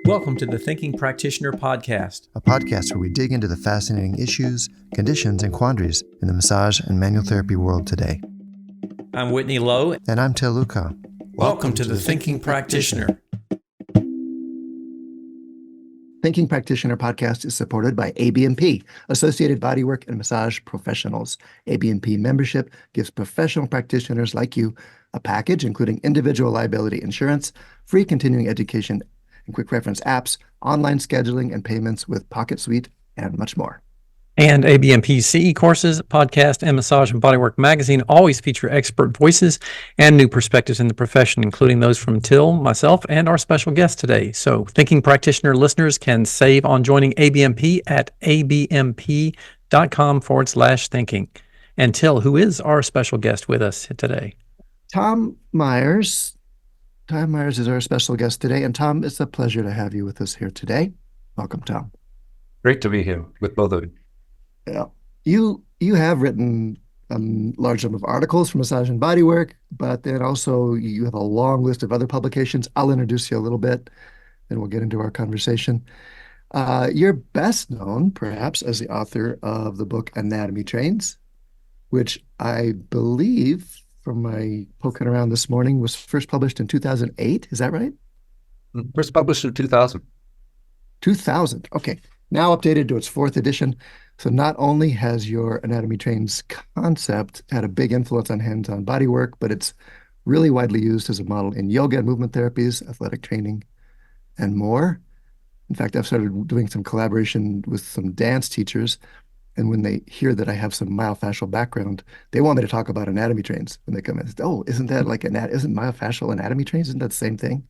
Welcome to the Thinking Practitioner podcast, a podcast where we dig into the fascinating issues, conditions, and quandaries in the massage and manual therapy world today. I'm Whitney Lowe. And I'm Til Luchau. Welcome to the Thinking Practitioner. Thinking Practitioner podcast is supported by ABMP, Associated Bodywork and Massage Professionals. ABMP membership gives professional practitioners like you a package including individual liability insurance, free continuing education and quick reference apps, online scheduling and payments with Pocket Suite, and much more. And ABMP CE courses, podcast, and Massage and Bodywork magazine always feature expert voices and new perspectives in the profession, including those from Til, myself, and our special guest today. So Thinking Practitioner listeners can save on joining ABMP at abmp.com/thinking. And Til, who is our special guest with us today? Tom Myers. Tom Myers is our special guest today. And Tom, it's a pleasure to have you with us here today. Welcome, Tom. Great to be here with both of you. Yeah. You have written a large number of articles for Massage and Bodywork, but then also you have a long list of other publications. I'll introduce you a little bit, and we'll get into our conversation. You're best known, perhaps, as the author of the book Anatomy Trains, which I believe, from my poking around this morning, was first published in 2008. Is that right? First published in 2000. 2000. Okay. Now updated to its fourth edition. So not only has your Anatomy Trains concept had a big influence on hands-on bodywork, but it's really widely used as a model in yoga and movement therapies, athletic training, and more. In fact, I've started doing some collaboration with some dance teachers, and when they hear that I have some myofascial background, they want me to talk about Anatomy Trains when they come in. Oh, isn't that like isn't myofascial Anatomy Trains? Isn't that the same thing?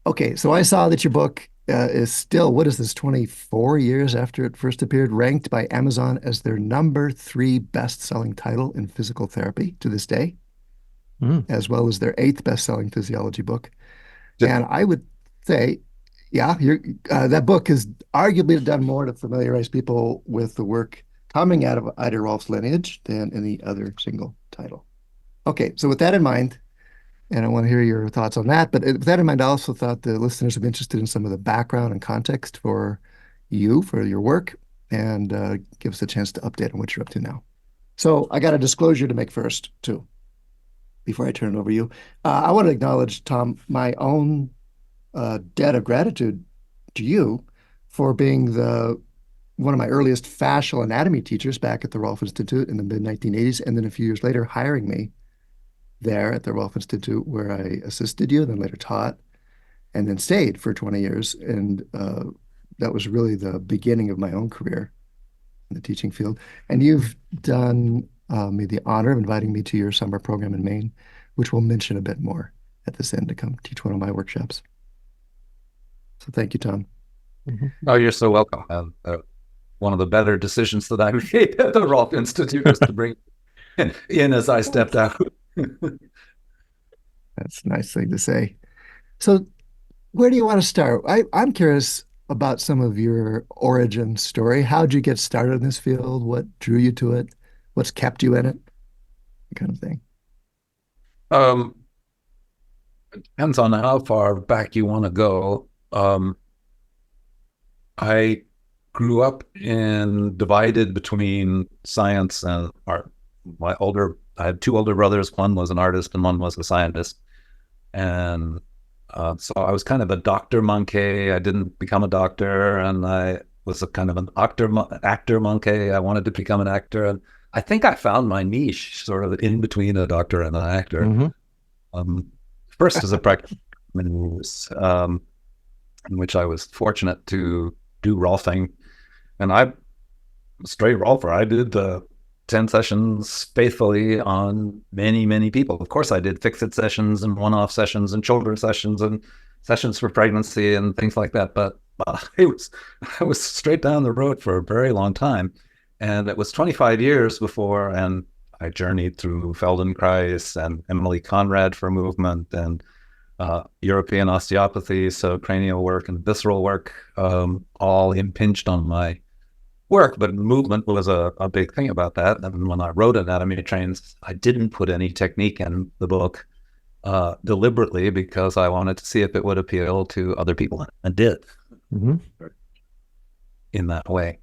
Okay, so I saw that your book is still, what is this, 24 years after it first appeared, ranked by Amazon as their number 3 best-selling title in physical therapy to this day, as well as their 8th best-selling physiology book. And I would say, yeah, that book has arguably done more to familiarize people with the work coming out of Ida Rolf's lineage than any other single title. Okay, so with that in mind, and I want to hear your thoughts on that. But with that in mind, I also thought the listeners would be interested in some of the background and context for your work, and give us a chance to update on what you're up to now. So I got a disclosure to make first, too, before I turn it over to you. I want to acknowledge, Tom, my own debt of gratitude to you for being one of my earliest fascial anatomy teachers back at the Rolf Institute in the mid-1980s, and then a few years later hiring me there at the Rolf Institute, where I assisted you, then later taught, and then stayed for 20 years. And that was really the beginning of my own career in the teaching field. And you've done me the honor of inviting me to your summer program in Maine, which we'll mention a bit more at this end, to come teach one of my workshops. So thank you, Tom. Mm-hmm. Oh, you're so welcome. One of the better decisions that I made at the Rolf Institute was to bring in as I stepped out. That's a nice thing to say. So where do you want to start? I'm curious about some of your origin story. How'd you get started in this field? What drew you to it? What's kept you in it? That kind of thing. It depends on how far back you want to go. I grew up divided between science and art. I had 2 older brothers. One was an artist and one was a scientist. And so I was kind of a doctor monkey. I didn't become a doctor, and I was a kind of an actor monkey. I wanted to become an actor. And I think I found my niche sort of in between a doctor and an actor. Mm-hmm. First as a practitioner, in which I was fortunate to do Rolfing. And I'm a straight Rolfer. I did the 10 sessions faithfully on many, many people. Of course, I did fix-it sessions and one-off sessions and shoulder sessions and sessions for pregnancy and things like that. But I was straight down the road for a very long time. And it was 25 years before, and I journeyed through Feldenkrais and Emily Conrad for movement and European osteopathy, so cranial work and visceral work, all impinged on my work, but movement was a big thing about that. And when I wrote Anatomy Trains, I didn't put any technique in the book. deliberately because I wanted to see if it would appeal to other people, and did in that way.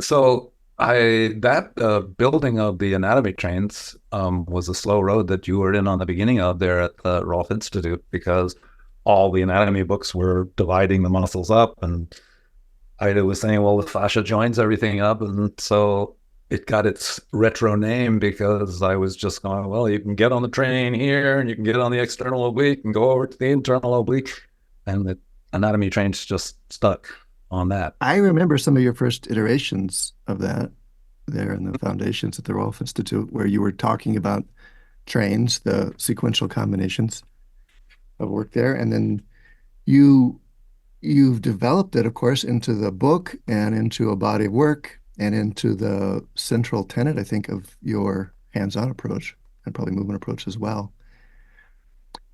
So that building of the anatomy trains was a slow road that you were in on the beginning of there at the Rolf Institute, because all the anatomy books were dividing the muscles up, and Ida was saying, well, the fascia joins everything up. And so it got its retro name because I was just going, well, you can get on the train here and you can get on the external oblique and go over to the internal oblique. And the anatomy trains just stuck on that. I remember some of your first iterations of that there in the foundations at the Rolf Institute, where you were talking about trains, the sequential combinations of work there. And then you've developed it, of course, into the book and into a body of work and into the central tenet, I think, of your hands-on approach and probably movement approach as well.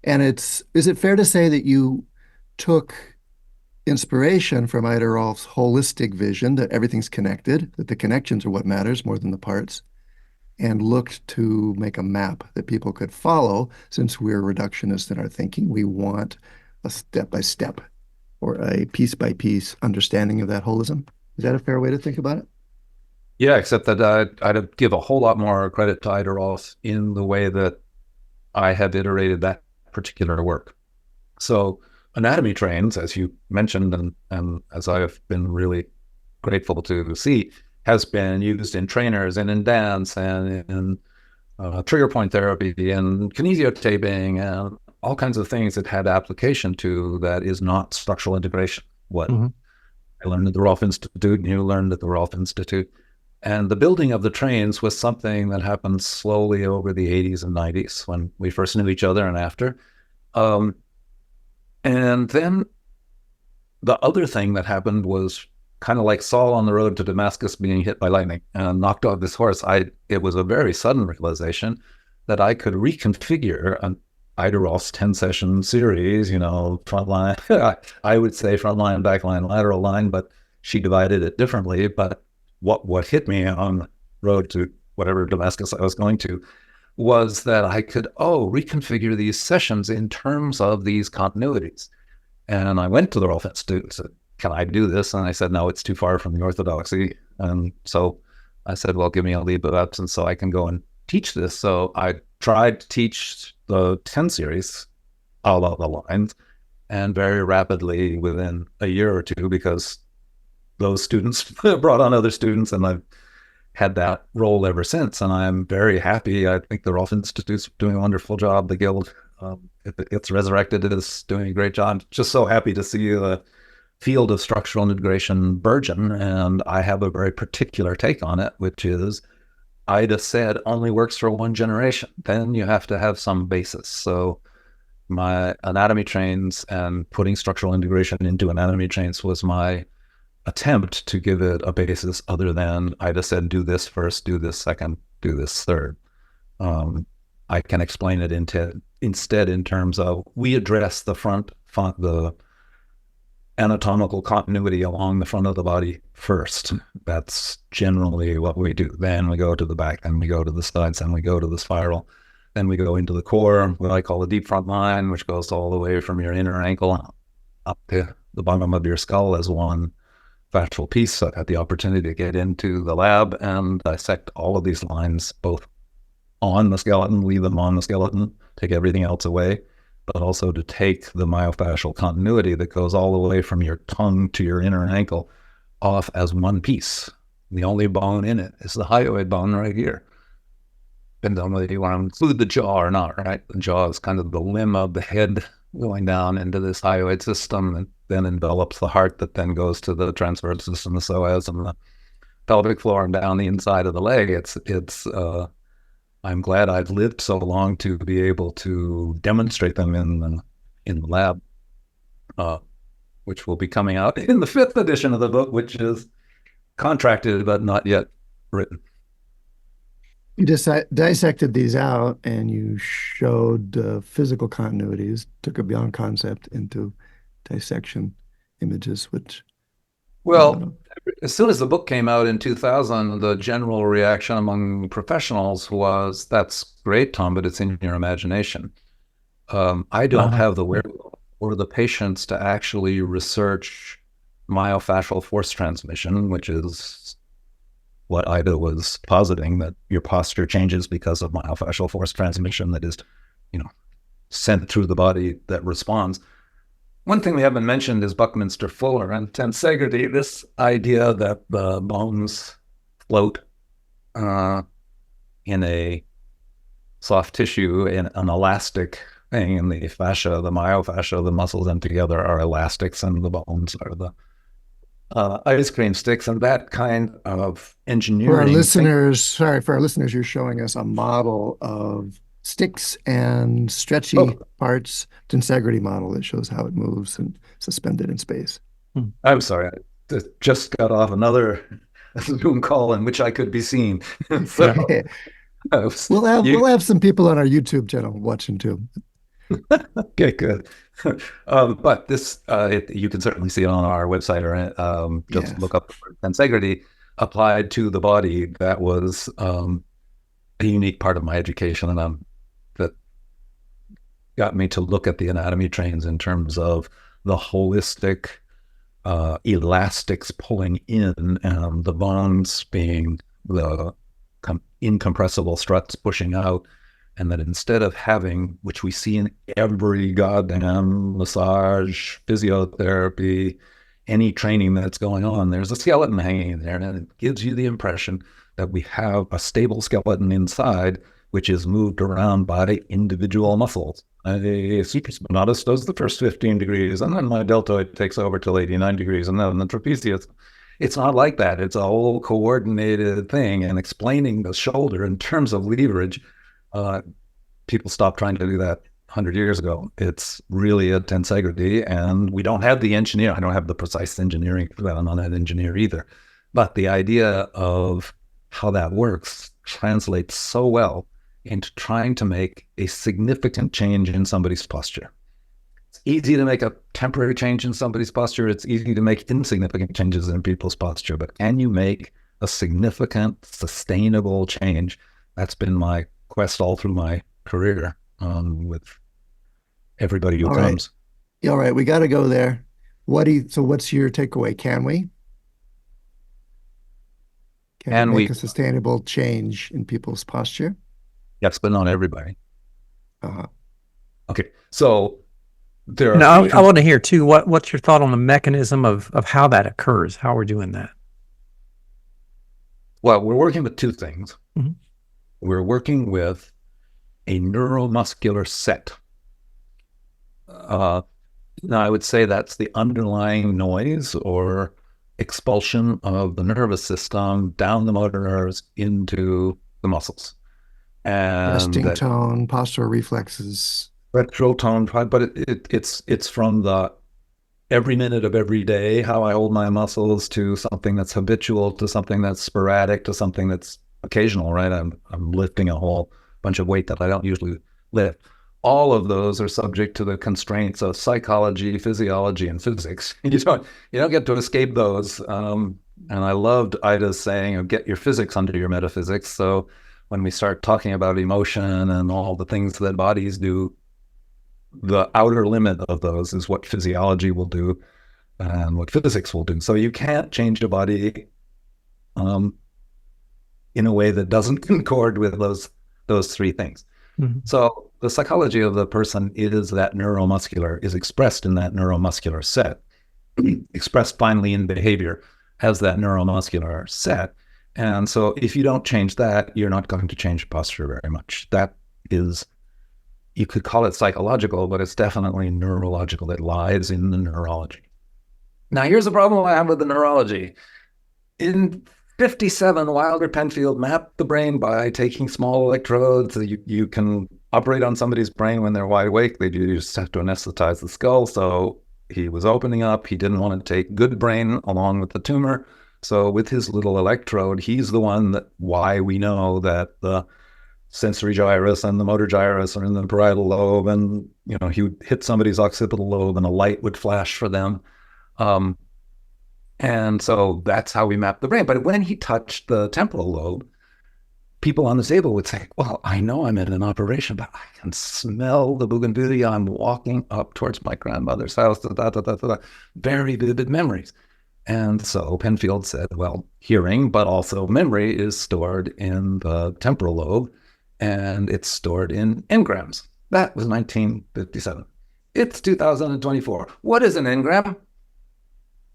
And is it fair to say that you took inspiration from Ida Rolf's holistic vision that everything's connected, that the connections are what matters more than the parts, and looked to make a map that people could follow? Since we're reductionist in our thinking, we want a step-by-step or a piece-by-piece understanding of that holism. Is that a fair way to think about it? Yeah, except that I'd give a whole lot more credit to Ida Rolf in the way that I have iterated that particular work. So anatomy trains, as you mentioned, and as I have been really grateful to see, has been used in trainers and in dance and in trigger point therapy and kinesiotaping and all kinds of things that had application to that is not structural integration. What I learned at the Rolf Institute and you learned at the Rolf Institute. And the building of the trains was something that happened slowly over the 80s and 90s when we first knew each other and after. And then the other thing that happened was kind of like Saul on the road to Damascus being hit by lightning and knocked off his horse. It was a very sudden realization that I could reconfigure an Ida Rolf's 10-session series, front line, I would say front line, back line, lateral line, but she divided it differently. But what hit me on the road to whatever Damascus I was going to was that I could, reconfigure these sessions in terms of these continuities. And I went to the Rolf Institute and said, can I do this? And I said, no, it's too far from the orthodoxy. And so I said, well, give me a leave of absence so I can go and teach this. So I tried to teach the 10 series all of the lines, and very rapidly within a year or two, because those students brought on other students, and I've had that role ever since. And I'm very happy. I think the Rolf Institute's doing a wonderful job. The Guild, if it gets resurrected, it is doing a great job. Just so happy to see the field of structural integration burgeon. And I have a very particular take on it, which is Ida said only works for one generation. Then you have to have some basis. So my anatomy trains and putting structural integration into anatomy trains was my attempt to give it a basis other than Ida said, do this first, do this second, do this third. I can explain it instead in terms of we address the anatomical continuity along the front of the body first. That's generally what we do. Then we go to the back, then we go to the sides, then we go to the spiral. Then we go into the core, what I call the deep front line, which goes all the way from your inner ankle up to the bottom of your skull as one fascial piece. I had the opportunity to get into the lab and dissect all of these lines, both on the skeleton, leave them on the skeleton, take everything else away, but also to take the myofascial continuity that goes all the way from your tongue to your inner ankle off as one piece. The only bone in it is the hyoid bone right here. Depends on whether you want to include the jaw or not, right? The jaw is kind of the limb of the head going down into this hyoid system and then envelops the heart, that then goes to the transverse system, the psoas, and the pelvic floor and down the inside of the leg. I'm glad I've lived so long to be able to demonstrate them in the lab, which will be coming out in the 5th edition of the book, which is contracted but not yet written. You dissected these out and you showed physical continuities, took a beyond concept into dissection images, which... Well, as soon as the book came out in 2000, the general reaction among professionals was, "That's great, Tom, but it's in your imagination." I don't have the wherewithal or the patience to actually research myofascial force transmission, which is what Ida was positing, that your posture changes because of myofascial force transmission that is, sent through the body that responds. One thing we haven't mentioned is Buckminster Fuller and tensegrity, this idea that the bones float in a soft tissue, in an elastic thing, and the fascia, the myofascia, the muscles them together are elastics, and the bones are the ice cream sticks, and that kind of engineering. For our listeners, you're showing us a model of sticks and stretchy parts, tensegrity model that shows how it moves and suspended in space. I'm sorry, I just got off another Zoom call in which I could be seen. So, we'll have some people on our YouTube channel watching too. Okay, good. But this, you can certainly see it on our website, or just look up tensegrity applied to the body. That was a unique part of my education, and that got me to look at the anatomy trains in terms of the holistic elastics pulling in, and the bones being the incompressible struts pushing out. And that instead of having, which we see in every goddamn massage, physiotherapy, any training that's going on, there's a skeleton hanging there, and it gives you the impression that we have a stable skeleton inside, which is moved around by individual muscles. A supraspinatus does the first 15 degrees, and then my deltoid takes over till 89 degrees, and then the trapezius. It's not like that. It's a whole coordinated thing, and explaining the shoulder in terms of leverage, people stopped trying to do that 100 years ago. It's really a tensegrity, and we don't have the engineer. I don't have the precise engineering for that. I'm not an engineer either. But the idea of how that works translates so well into trying to make a significant change in somebody's posture. It's easy to make a temporary change in somebody's posture. It's easy to make insignificant changes in people's posture. But can you make a significant, sustainable change? That's been my quest all through my career, with everybody who comes. All right, we got to go there. So what's your takeaway? Can we make a sustainable change in people's posture? Yes, but not everybody. Okay, so there are. Now, I want to hear too. What's your thought on the mechanism of how that occurs? How we're doing that? Well, we're working with two things. Mm-hmm. We're working with a neuromuscular set. Now, I would say that's the underlying noise or expulsion of the nervous system down the motor nerves into the muscles. And resting tone, postural reflexes. Retro tone, but it's from the every minute of every day, how I hold my muscles, to something that's habitual, to something that's sporadic, to something that's occasional, right? I'm lifting a whole bunch of weight that I don't usually lift. All of those are subject to the constraints of psychology, physiology, and physics. You don't get to escape those. And I loved Ida's saying, get your physics under your metaphysics. So when we start talking about emotion and all the things that bodies do, the outer limit of those is what physiology will do and what physics will do. So you can't change a body in a way that doesn't concord with those three things. Mm-hmm. So the psychology of the person is expressed in that neuromuscular set, expressed finally in behavior, has that neuromuscular set. And so if you don't change that, you're not going to change posture very much. That is, you could call it psychological, but it's definitely neurological. It lies in the neurology. Now, here's the problem I have with the neurology. In 57, Wilder Penfield mapped the brain by taking small electrodes. You can operate on somebody's brain when they're wide awake. They just have to anesthetize the skull. So he was opening up. He didn't want to take good brain along with the tumor. So with his little electrode, he's the one why we know that the sensory gyrus and the motor gyrus are in the parietal lobe, and he would hit somebody's occipital lobe and a light would flash for them. And so that's how we map the brain. But when he touched the temporal lobe, people on the table would say, well, I know I'm in an operation, but I can smell the bougainvillea. I'm walking up towards my grandmother's house, very vivid memories. And so Penfield said, well, hearing, but also memory is stored in the temporal lobe, and it's stored in engrams. That was 1957. It's 2024. What is an engram?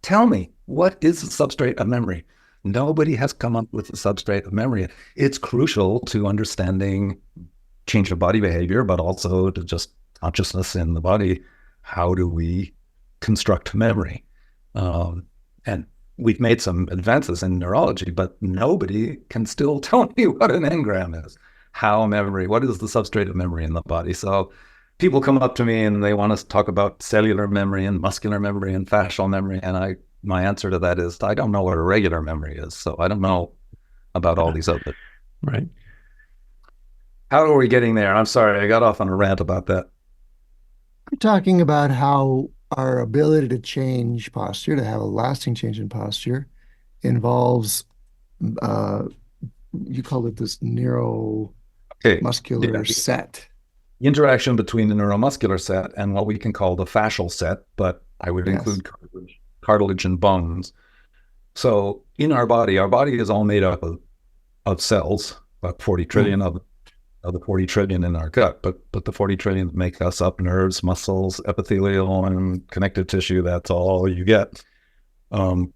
Tell me, what is the substrate of memory? Nobody has come up with the substrate of memory. It's crucial to understanding change of body behavior, but also to just consciousness in the body. How do we construct memory? And we've made some advances in neurology, but nobody can still tell me what an engram is. How memory, what is the substrate of memory in the body? So people come up to me and they want us to talk about cellular memory and muscular memory and fascial memory. And my answer to that is, I don't know what a regular memory is. So I don't know about all these other. Right. How are we getting there? I'm sorry, I got off on a rant about that. We're talking about how our ability to change posture, to have a lasting change in posture, involves, you called it this neuromuscular set. The interaction between the neuromuscular set and what we can call the fascial set, but I would include cartilage and bones. So in our body is all made up of cells, about 40 trillion of the 40 trillion in our gut, but the 40 trillion make us up: nerves, muscles, epithelial, and connective tissue. That's all you get to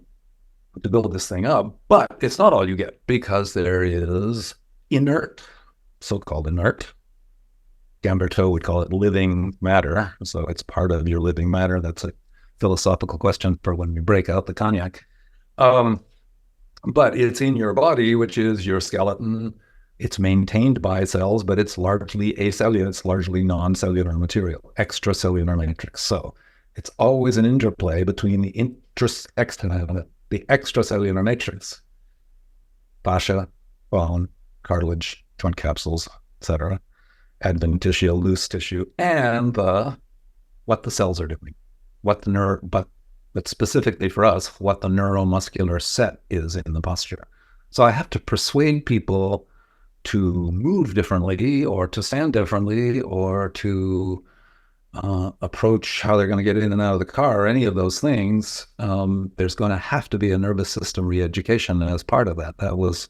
build this thing up. But it's not all you get, because there is inert, so-called inert. Gamberto would call it living matter. So it's part of your living matter. That's a philosophical question for when we break out the cognac. But it's in your body, which is your skeleton. It's maintained by cells, but it's largely acellular. It's largely non-cellular material, extracellular matrix. So it's always an interplay between the extracellular matrix, fascia, bone, cartilage, joint capsules, etc., adventitial, loose tissue, and what the cells are doing, but specifically for us, what the neuromuscular set is in the posture. So I have to persuade people to move differently, or to stand differently, or to approach how they're going to get in and out of the car, or any of those things. There's going to have to be a nervous system re-education as part of that. That was,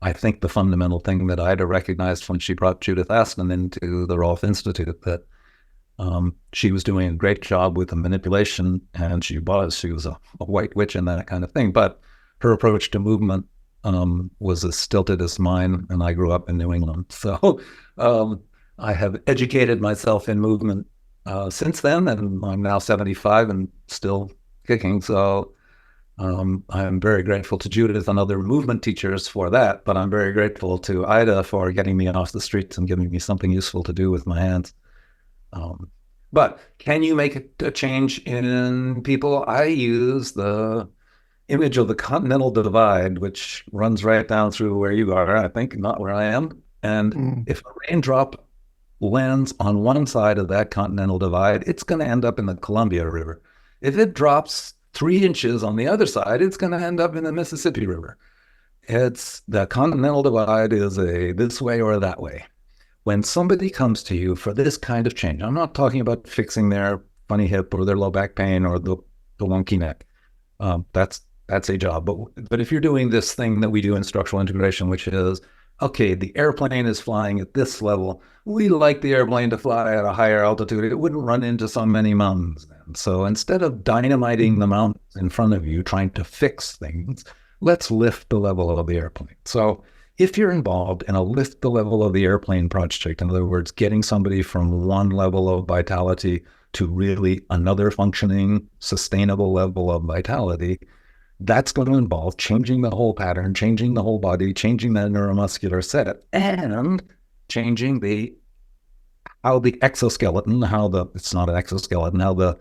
I think, the fundamental thing that Ida recognized when she brought Judith Aston into the Rolf Institute, that she was doing a great job with the manipulation, and she was a white witch and that kind of thing. But her approach to movement was as stilted as mine, and I grew up in New England. So I have educated myself in movement since then, and I'm now 75 and still kicking. So I'm very grateful to Judith and other movement teachers for that, but I'm very grateful to Ida for getting me off the streets and giving me something useful to do with my hands. But can you make a change in people? I use the image of the continental divide, which runs right down through where you are, I think, not where I am. And if a raindrop lands on one side of that continental divide, it's going to end up in the Columbia River. If it drops 3 inches on the other side, it's going to end up in the Mississippi River. It's the continental divide is a this way or that way. When somebody comes to you for this kind of change, I'm not talking about fixing their funny hip or their low back pain or the wonky neck. That's a job. But if you're doing this thing that we do in structural integration, which is, okay, the airplane is flying at this level. We like the airplane to fly at a higher altitude. It wouldn't run into so many mountains then. So instead of dynamiting the mountains in front of you, trying to fix things, let's lift the level of the airplane. So if you're involved in a lift the level of the airplane project, in other words, getting somebody from one level of vitality to really another functioning, sustainable level of vitality, that's going to involve changing the whole pattern, changing the whole body, changing that neuromuscular set, and changing how the exoskeleton, it's not an exoskeleton, how the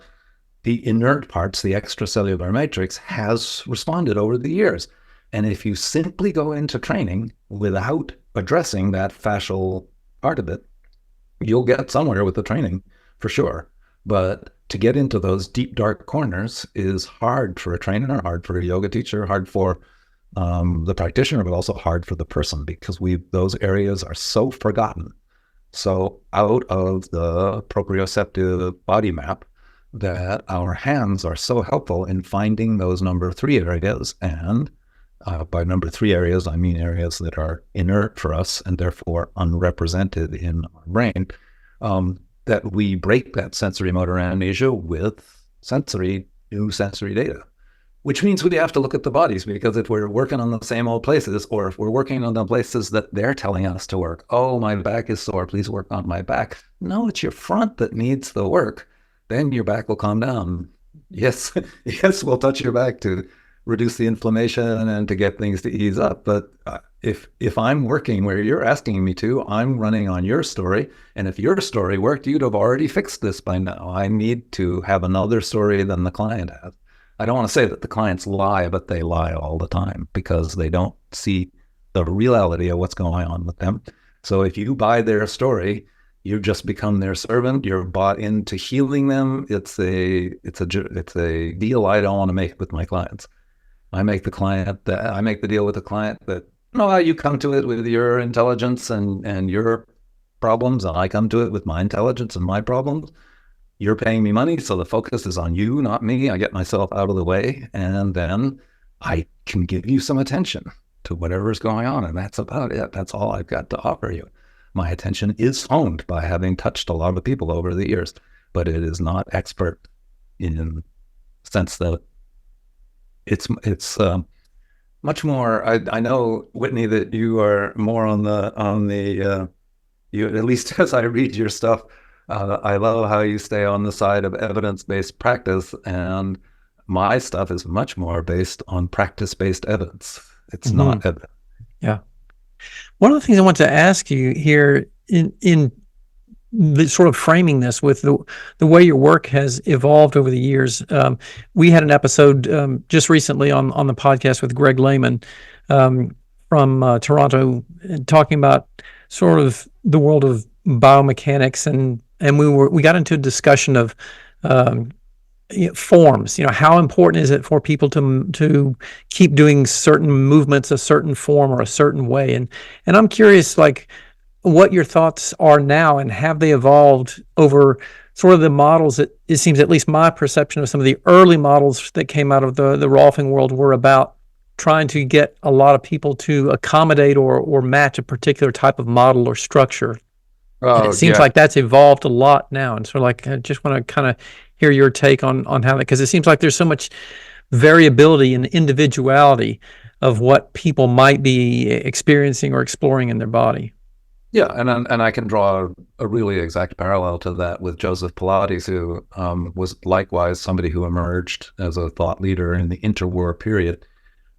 inert parts, the extracellular matrix, has responded over the years. And if you simply go into training without addressing that fascial part of it, you'll get somewhere with the training for sure. But to get into those deep, dark corners is hard for a trainer, hard for a yoga teacher, hard for the practitioner, but also hard for the person, because those areas are so forgotten, so out of the proprioceptive body map, that our hands are so helpful in finding those number 3 areas. And by number 3 areas, I mean areas that are inert for us and therefore unrepresented in our brain, that we break that sensory motor amnesia with new sensory data. Which means we have to look at the bodies, because if we're working on the same old places, or if we're working on the places that they're telling us to work, oh, my back is sore, please work on my back. No, it's your front that needs the work. Then your back will calm down. Yes, yes, we'll touch your back to reduce the inflammation and to get things to ease up. But if I'm working where you're asking me to, I'm running on your story. And if your story worked, you'd have already fixed this by now. I need to have another story than the client has. I don't want to say that the clients lie, but they lie all the time because they don't see the reality of what's going on with them. So if you buy their story, you just become their servant. You're bought into healing them. It's a deal I don't want to make with my clients. I make the deal with the client that, no, you come to it with your intelligence and your problems, and I come to it with my intelligence and my problems. You're paying me money, so the focus is on you, not me. I get myself out of the way, and then I can give you some attention to whatever's going on, and that's about it. That's all I've got to offer you. My attention is honed by having touched a lot of people over the years, but it is not expert in the sense that it's much more. I know, Whitney, that you are more on the you, at least as I read your stuff. I love how you stay on the side of evidence-based practice, and my stuff is much more based on practice-based evidence. It's not evidence. Yeah. One of the things I want to ask you here in the sort of framing this with the way your work has evolved over the years. We had an episode just recently on the podcast with Greg Lehman from Toronto, talking about sort of the world of biomechanics, and we got into a discussion of forms. How important is it for people to keep doing certain movements a certain form or a certain way? And I'm curious, like, what your thoughts are now, and have they evolved over sort of the models that, it seems, at least my perception of some of the early models that came out of the Rolfing world were about trying to get a lot of people to accommodate or match a particular type of model or structure. And it seems like that's evolved a lot now. And so, like, I just want to kind of hear your take on how that, because it seems like there's so much variability and individuality of what people might be experiencing or exploring in their body. Yeah, and I can draw a really exact parallel to that with Joseph Pilates, who was likewise somebody who emerged as a thought leader in the interwar period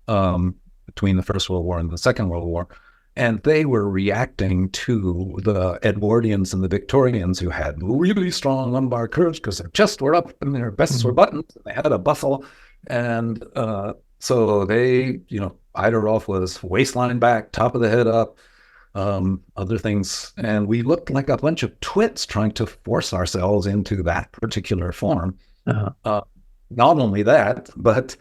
between the First World War and the Second World War. And they were reacting to the Edwardians and the Victorians, who had really strong lumbar curves because their chests were up and their vests were buttoned. And they had a bustle. And so they, Ida Rolf was waistline back, top of the head up, other things. And we looked like a bunch of twits trying to force ourselves into that particular form. Not only that, but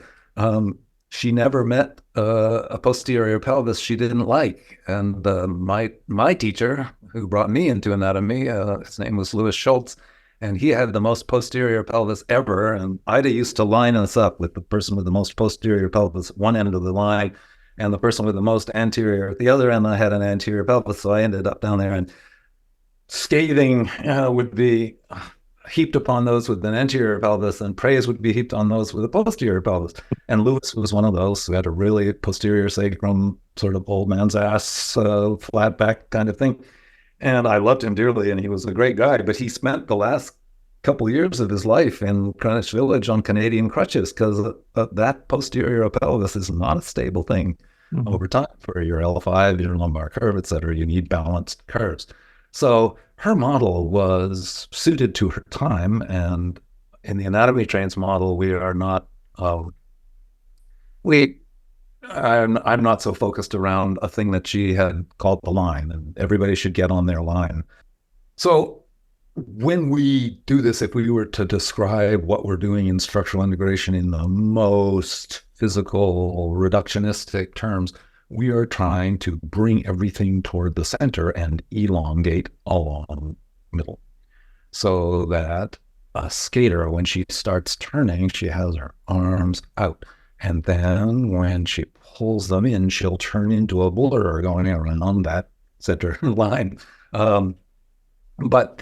she never met a posterior pelvis she didn't like. And my teacher, who brought me into anatomy, his name was Louis Schultz, and he had the most posterior pelvis ever. And Ida used to line us up with the person with the most posterior pelvis at one end of the line, and the person with the most anterior at the other end. I had an anterior pelvis, so I ended up down there, and scathing would be heaped upon those with an anterior pelvis, and praise would be heaped on those with a posterior pelvis. And Lewis was one of those who had a really posterior sacrum, sort of old man's ass, flat back kind of thing. And I loved him dearly, and he was a great guy, but he spent the last couple of years of his life in Greenwich Village on Canadian crutches, because that posterior pelvis is not a stable thing over time. For your L5, your lumbar curve, et cetera, you need balanced curves. So her model was suited to her time, and in the anatomy trains model, we are not. I'm not so focused around a thing that she had called the line, and everybody should get on their line. So when we do this, if we were to describe what we're doing in structural integration in the most physical, reductionistic terms, we are trying to bring everything toward the center and elongate along the middle. So that a skater, when she starts turning, she has her arms out. And then when she pulls them in, she'll turn into a blur going around that center line. But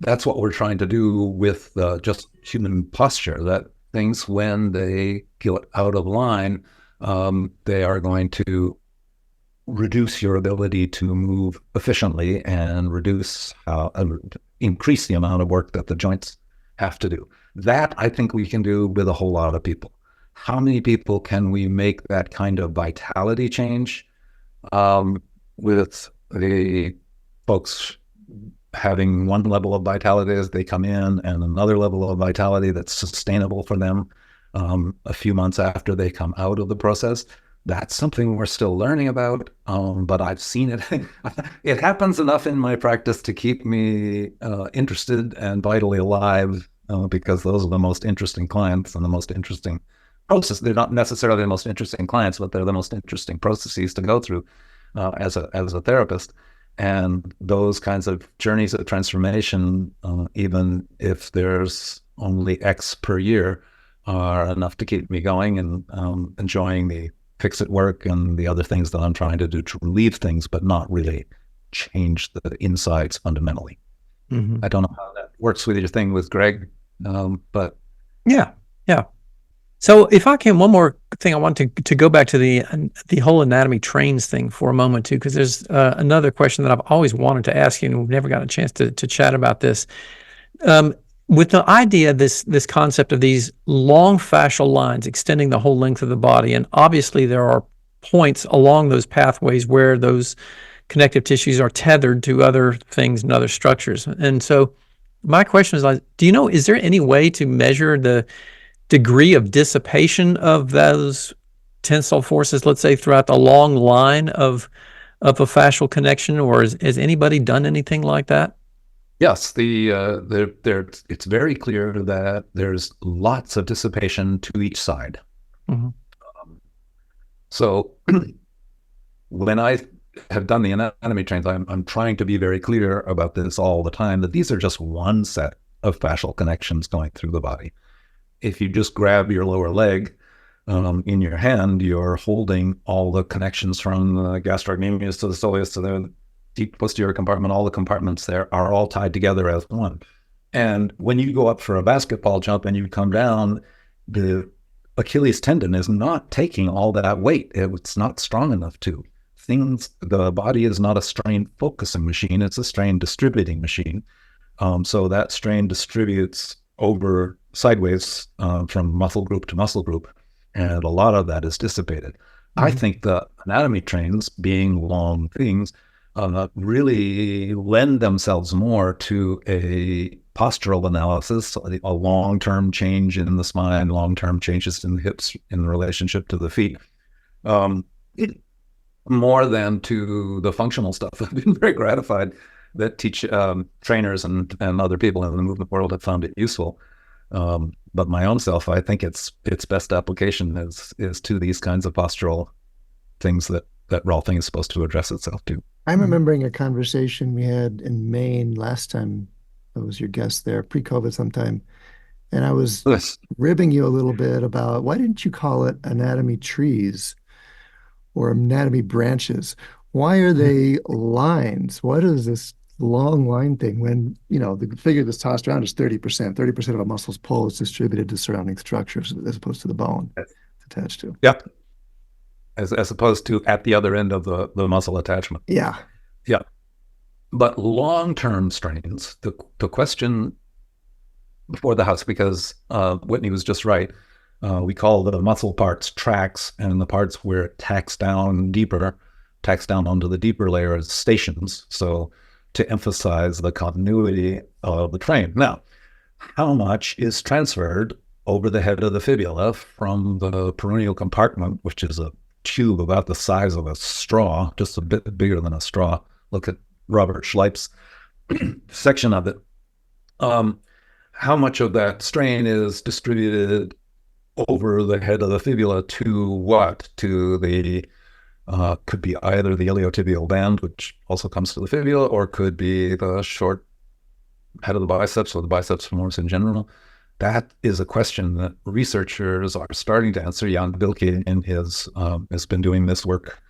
that's what we're trying to do with just human posture, that things, when they get out of line, they are going to reduce your ability to move efficiently and increase the amount of work that the joints have to do. That I think we can do with a whole lot of people. How many people can we make that kind of vitality change with the folks having one level of vitality as they come in and another level of vitality that's sustainable for them a few months after they come out of the process? That's something we're still learning about, but I've seen it. It happens enough in my practice to keep me interested and vitally alive, because those are the most interesting clients and the most interesting process. They're not necessarily the most interesting clients, but they're the most interesting processes to go through as a therapist. And those kinds of journeys of transformation, even if there's only X per year, are enough to keep me going and enjoying the fix-it work and the other things that I'm trying to do to relieve things, but not really change the insides fundamentally. I don't know how that works with your thing with Greg, but Yeah. So if I can, one more thing, I want to go back to the whole anatomy trains thing for a moment too, because there's another question that I've always wanted to ask you, and we've never got a chance to chat about this. With the idea, this concept of these long fascial lines extending the whole length of the body, and obviously there are points along those pathways where those connective tissues are tethered to other things and other structures. And so my question is, like, do you know, is there any way to measure the degree of dissipation of those tensile forces, let's say, throughout the long line of a fascial connection, or has anybody done anything like that? Yes, it's very clear that there's lots of dissipation to each side. So when I have done the anatomy trains, I'm trying to be very clear about this all the time, that these are just one set of fascial connections going through the body. If you just grab your lower leg in your hand, you're holding all the connections from the gastrocnemius to the soleus to the deep posterior compartment. All the compartments there are all tied together as one. And when you go up for a basketball jump and you come down, the Achilles tendon is not taking all that weight. It's not strong enough to. The body is not a strain focusing machine. It's a strain distributing machine. So that strain distributes over sideways from muscle group to muscle group, and a lot of that is dissipated. I think the anatomy trains, being long things, really lend themselves more to a postural analysis, a long-term change in the spine, long-term changes in the hips in relationship to the feet, more than to the functional stuff. I've been very gratified that trainers and other people in the movement world have found it useful. But my own self, I think its best application is to these kinds of postural things that Rolfing is supposed to address itself to. I'm remembering a conversation we had in Maine last time I was your guest there, pre-COVID sometime, and I was ribbing you a little bit about, why didn't you call it anatomy trees or anatomy branches? Why are they lines? What is this long line thing when, the figure that's tossed around is 30%. 30% of a muscle's pull is distributed to surrounding structures as opposed to the bone it's attached to. Yep. As opposed to at the other end of the muscle attachment. Yeah. Yeah. But long-term strains, the question before the house, because Whitney was just right, we call the muscle parts tracks, and the parts where it tacks down onto the deeper layer as stations. So to emphasize the continuity of the train. Now, how much is transferred over the head of the fibula from the peroneal compartment, which is a tube about the size of a straw, just a bit bigger than a straw. Look at Robert Schleip's section of it, how much of that strain is distributed over the head of the fibula to what? To the could be either the iliotibial band, which also comes to the fibula, or could be the short head of the biceps or the biceps femoris in general. That is a question that researchers are starting to answer. Jan Bilke in his has been doing this work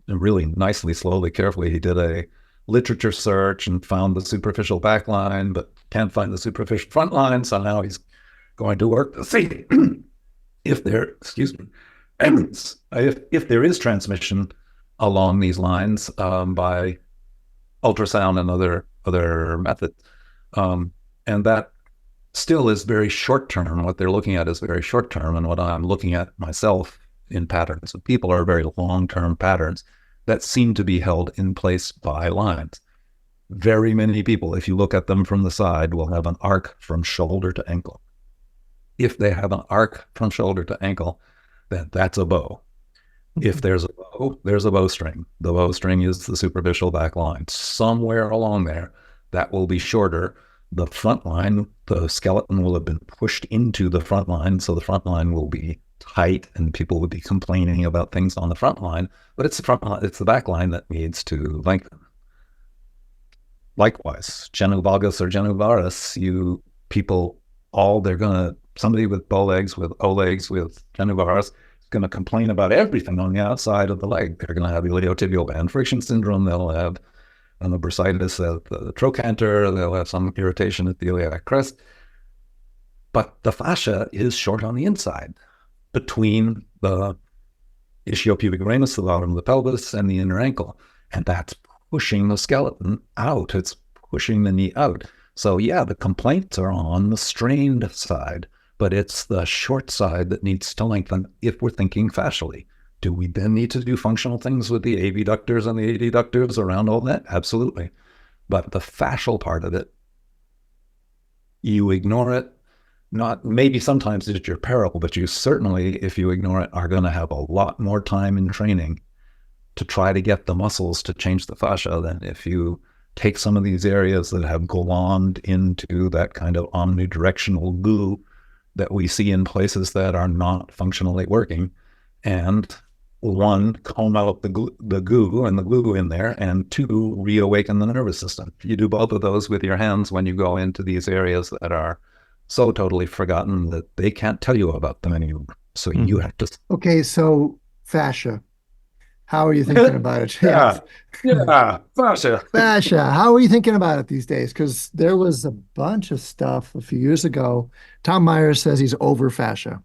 really nicely, slowly, carefully. He did a literature search and found the superficial back line, but can't find the superficial front line. So now he's going to work to see if there, if there is transmission along these lines by ultrasound and other methods. And that still is very short term. What they're looking at is very short term. And what I'm looking at myself in patterns of people are very long-term patterns that seem to be held in place by lines. Very many people, if you look at them from the side, will have an arc from shoulder to ankle. If they have an arc from shoulder to ankle, then that's a bow. If there's a bow, there's a bowstring. The bowstring is the superficial back line. Somewhere along there, that will be shorter. The front line, the skeleton will have been pushed into the front line, so the front line will be tight and people would be complaining about things on the front line, but it's the front line, it's the back line that needs to lengthen. Likewise, genu valgus or genu varus, somebody with bow legs, with O legs, with genu varus is going to complain about everything on the outside of the leg. They're going to have iliotibial band friction syndrome. They'll have an bursitis at the trochanter. They'll have some irritation at the iliac crest. But the fascia is short on the inside between the ischiopubic ramus, the bottom of the pelvis, and the inner ankle. And that's pushing the skeleton out. It's pushing the knee out. So yeah, the complaints are on the strained side, but it's the short side that needs to lengthen if we're thinking fascially. Do we then need to do functional things with the abductors and the adductors around all that? Absolutely. But the fascial part of it, you ignore it. Not maybe sometimes it's your peril, but you certainly, if you ignore it, are going to have a lot more time in training to try to get the muscles to change the fascia than if you take some of these areas that have glommed into that kind of omnidirectional goo that we see in places that are not functionally working, and one, comb out the goo and the glue in there, and two, reawaken the nervous system. You do both of those with your hands when you go into these areas that are so totally forgotten that they can't tell you about them anymore. So you have to. Okay, so fascia. How are you thinking about it? Yeah, fascia. Fascia. How are you thinking about it these days? Because there was a bunch of stuff a few years ago. Tom Myers says he's over fascia.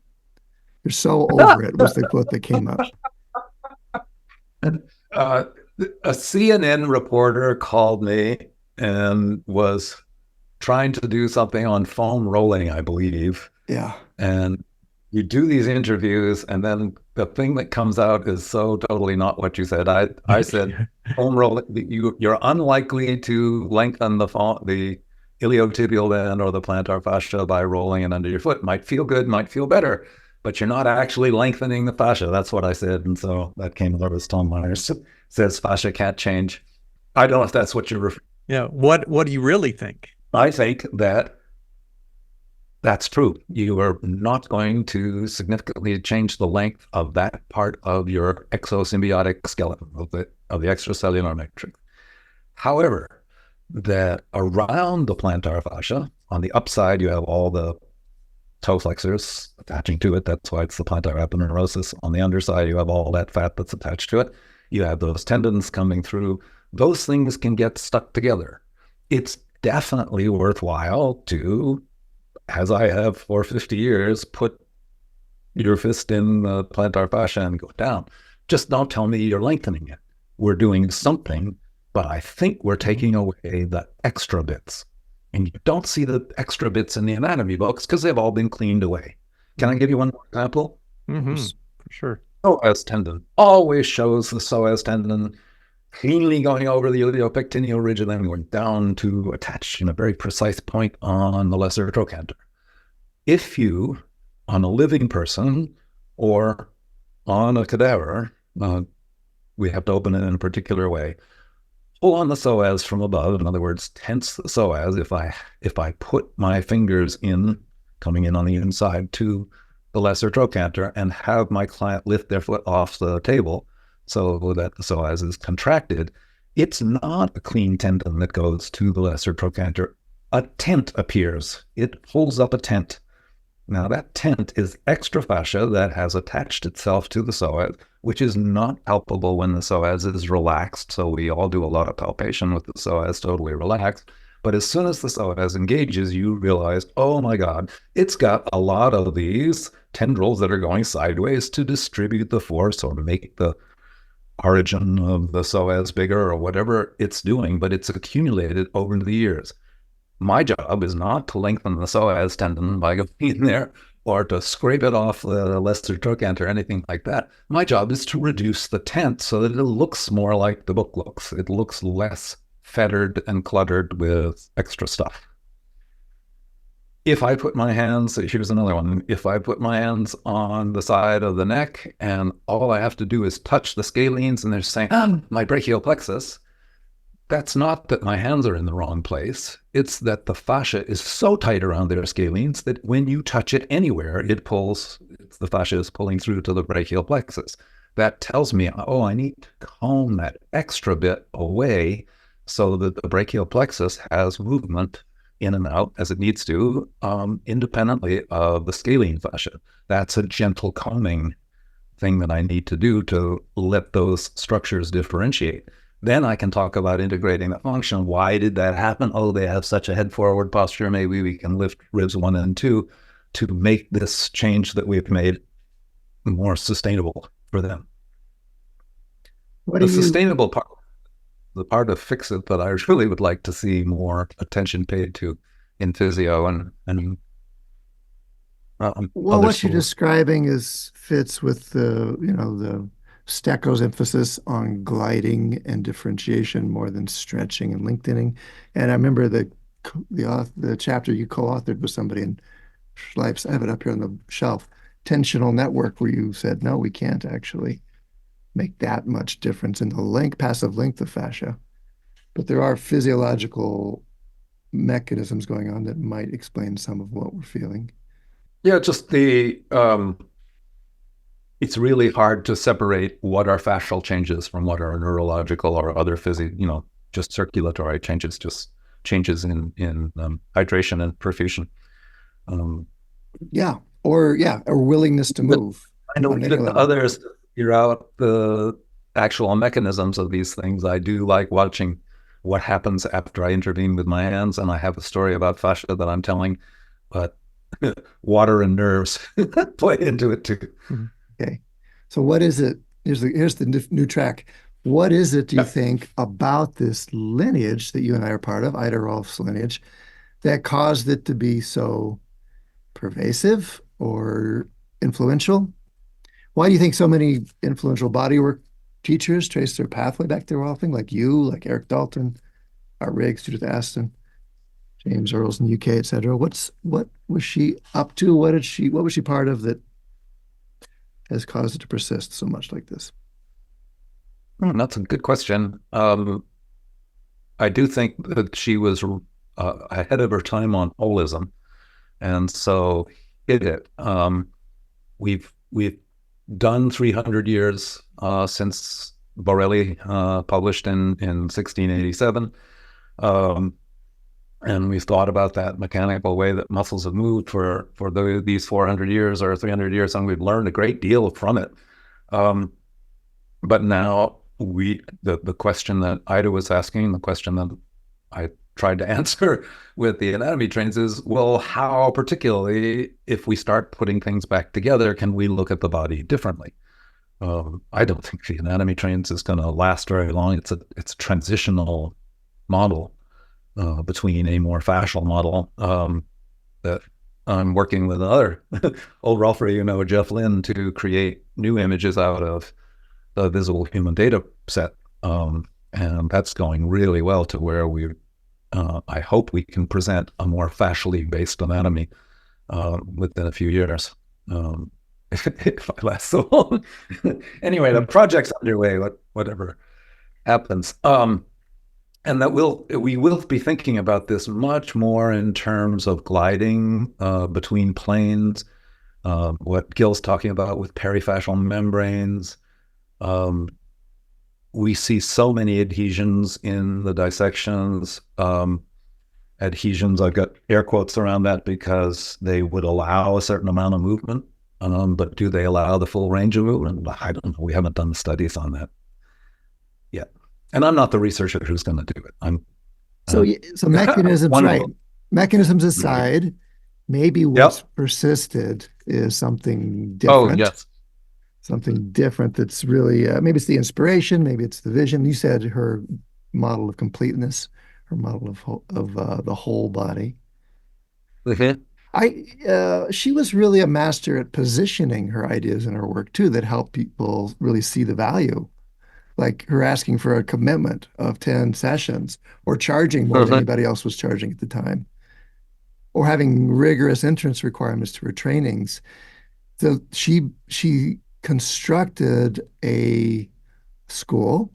You're so over it was the quote that came up. A CNN reporter called me and was trying to do something on foam rolling, I believe. Yeah. And you do these interviews, and then the thing that comes out is so totally not what you said. I said, foam rolling, you're unlikely to lengthen the iliotibial band or the plantar fascia by rolling it under your foot. Might feel good, might feel better, but you're not actually lengthening the fascia. That's what I said. And so that came over as Tom Myers says fascia can't change. I don't know if that's what you're Yeah. What do you really think? I think that that's true. You are not going to significantly change the length of that part of your exosymbiotic skeleton of the extracellular matrix. However, that around the plantar fascia, on the upside, you have all the toe flexors attaching to it. That's why it's the plantar aponeurosis. On the underside, you have all that fat that's attached to it. You have those tendons coming through. Those things can get stuck together. It's definitely worthwhile to, as I have for 50 years, put your fist in the plantar fascia and go down. Just don't tell me you're lengthening it. We're doing something, but I think we're taking away the extra bits. And you don't see the extra bits in the anatomy books because they've all been cleaned away. Can I give you one more example? Mm-hmm. For sure. Psoas tendon always shows the psoas tendon cleanly going over the iliopectineal ridge and then going down to attach in a very precise point on the lesser trochanter. If you, on a living person or on a cadaver, we have to open it in a particular way, pull on the psoas from above, in other words, tense the psoas, if I put my fingers in, coming in on the inside to the lesser trochanter, and have my client lift their foot off the table so that the psoas is contracted, it's not a clean tendon that goes to the lesser trochanter. A tent appears. It pulls up a tent. Now that tent is extra fascia that has attached itself to the psoas, which is not palpable when the psoas is relaxed. So we all do a lot of palpation with the psoas totally relaxed. But as soon as the psoas engages, you realize, oh my God, it's got a lot of these tendrils that are going sideways to distribute the force or make the origin of the psoas bigger or whatever it's doing, but it's accumulated over the years. My job is not to lengthen the psoas tendon by going in there or to scrape it off the lesser trochanter or anything like that. My job is to reduce the tent so that it looks more like the book looks. It looks less fettered and cluttered with extra stuff. If I put my hands, here's another one. If I put my hands on the side of the neck and all I have to do is touch the scalenes and they're saying, my brachial plexus, that's not that my hands are in the wrong place. It's that the fascia is so tight around their scalenes that when you touch it anywhere, it pulls, the fascia is pulling through to the brachial plexus. That tells me, oh, I need to comb that extra bit away so that the brachial plexus has movement in and out as it needs to, independently of the scalene fascia. That's a gentle combing thing that I need to do to let those structures differentiate. Then I can talk about integrating the function. Why did that happen? Oh, they have such a head forward posture. Maybe we can lift ribs 1 and 2 to make this change that we've made more sustainable for them. Sustainable part, the part of fix it that I really would like to see more attention paid to in physio and well, what you're describing fits with the Stacko's emphasis on gliding and differentiation more than stretching and lengthening. And I remember the chapter you co-authored with somebody in Schleip's, I have it up here on the shelf, tensional network, where you said, no, we can't actually make that much difference in the passive length of fascia. But there are physiological mechanisms going on that might explain some of what we're feeling. Yeah, just it's really hard to separate what are fascial changes from what are neurological or other just circulatory changes, just changes in hydration and perfusion. Or willingness to move. I know even others figure out the actual mechanisms of these things. I do like watching what happens after I intervene with my hands, and I have a story about fascia that I'm telling, but water and nerves play into it too. Okay. So what is it? Here's the new track. What is it, do you think, about this lineage that you and I are part of, Ida Rolf's lineage, that caused it to be so pervasive or influential? Why do you think so many influential bodywork teachers trace their pathway back to Rolfing, like you, like Eric Dalton, Art Riggs, Judith Aston, James Earls in the UK, etc.? What was she up to? What was she part of that has caused it to persist so much like this? That's a good question. I do think that she was ahead of her time on holism, and so hit it. We've done 300 years since Borelli published in 1687, and we've thought about that mechanical way that muscles have moved for these 400 years or 300 years, and we've learned a great deal from it. But now the question that Ida was asking, the question that I tried to answer with the anatomy trains is, well, how, particularly if we start putting things back together, can we look at the body differently? I don't think the anatomy trains is going to last very long. It's a transitional model between a more fascial model that I'm working with another old Rolfer, Jeff Lynn, to create new images out of the visible human data set. And that's going really well to where I hope we can present a more fascially based anatomy within a few years. If I last so long. Anyway, the project's underway, whatever happens. And that we will be thinking about this much more in terms of gliding between planes, what Gil's talking about with perifascial membranes. We see so many adhesions in the dissections. Adhesions, I've got air quotes around that because they would allow a certain amount of movement, but do they allow the full range of movement? I don't know. We haven't done the studies on that yet. And I'm not the researcher who's going to do it. So mechanisms, right? Mechanisms aside, maybe what's Yep. persisted is something Oh, different. yes. Something different that's really maybe it's the inspiration, maybe it's the vision. You said her model of completeness, her model of the whole body. Okay. She was really a master at positioning her ideas in her work too, that helped people really see the value. Like her asking for a commitment of 10 sessions or charging more than anybody else was charging at the time, or having rigorous entrance requirements to her trainings. So she constructed a school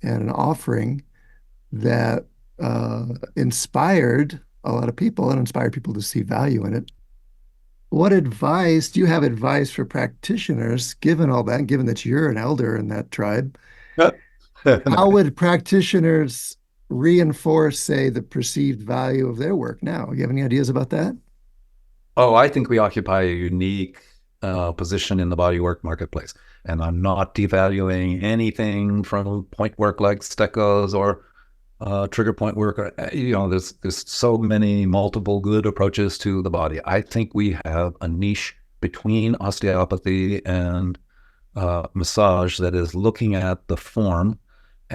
and an offering that inspired a lot of people and inspired people to see value in it. What advice do you have advice for practitioners, given all that, given that you're an elder in that tribe? How would practitioners reinforce, say, the perceived value of their work now? You have any ideas about that? Oh, I think we occupy a unique position in the bodywork marketplace. And I'm not devaluing anything from point work like Stecco's or trigger point work. There's so many multiple good approaches to the body. I think we have a niche between osteopathy and massage that is looking at the form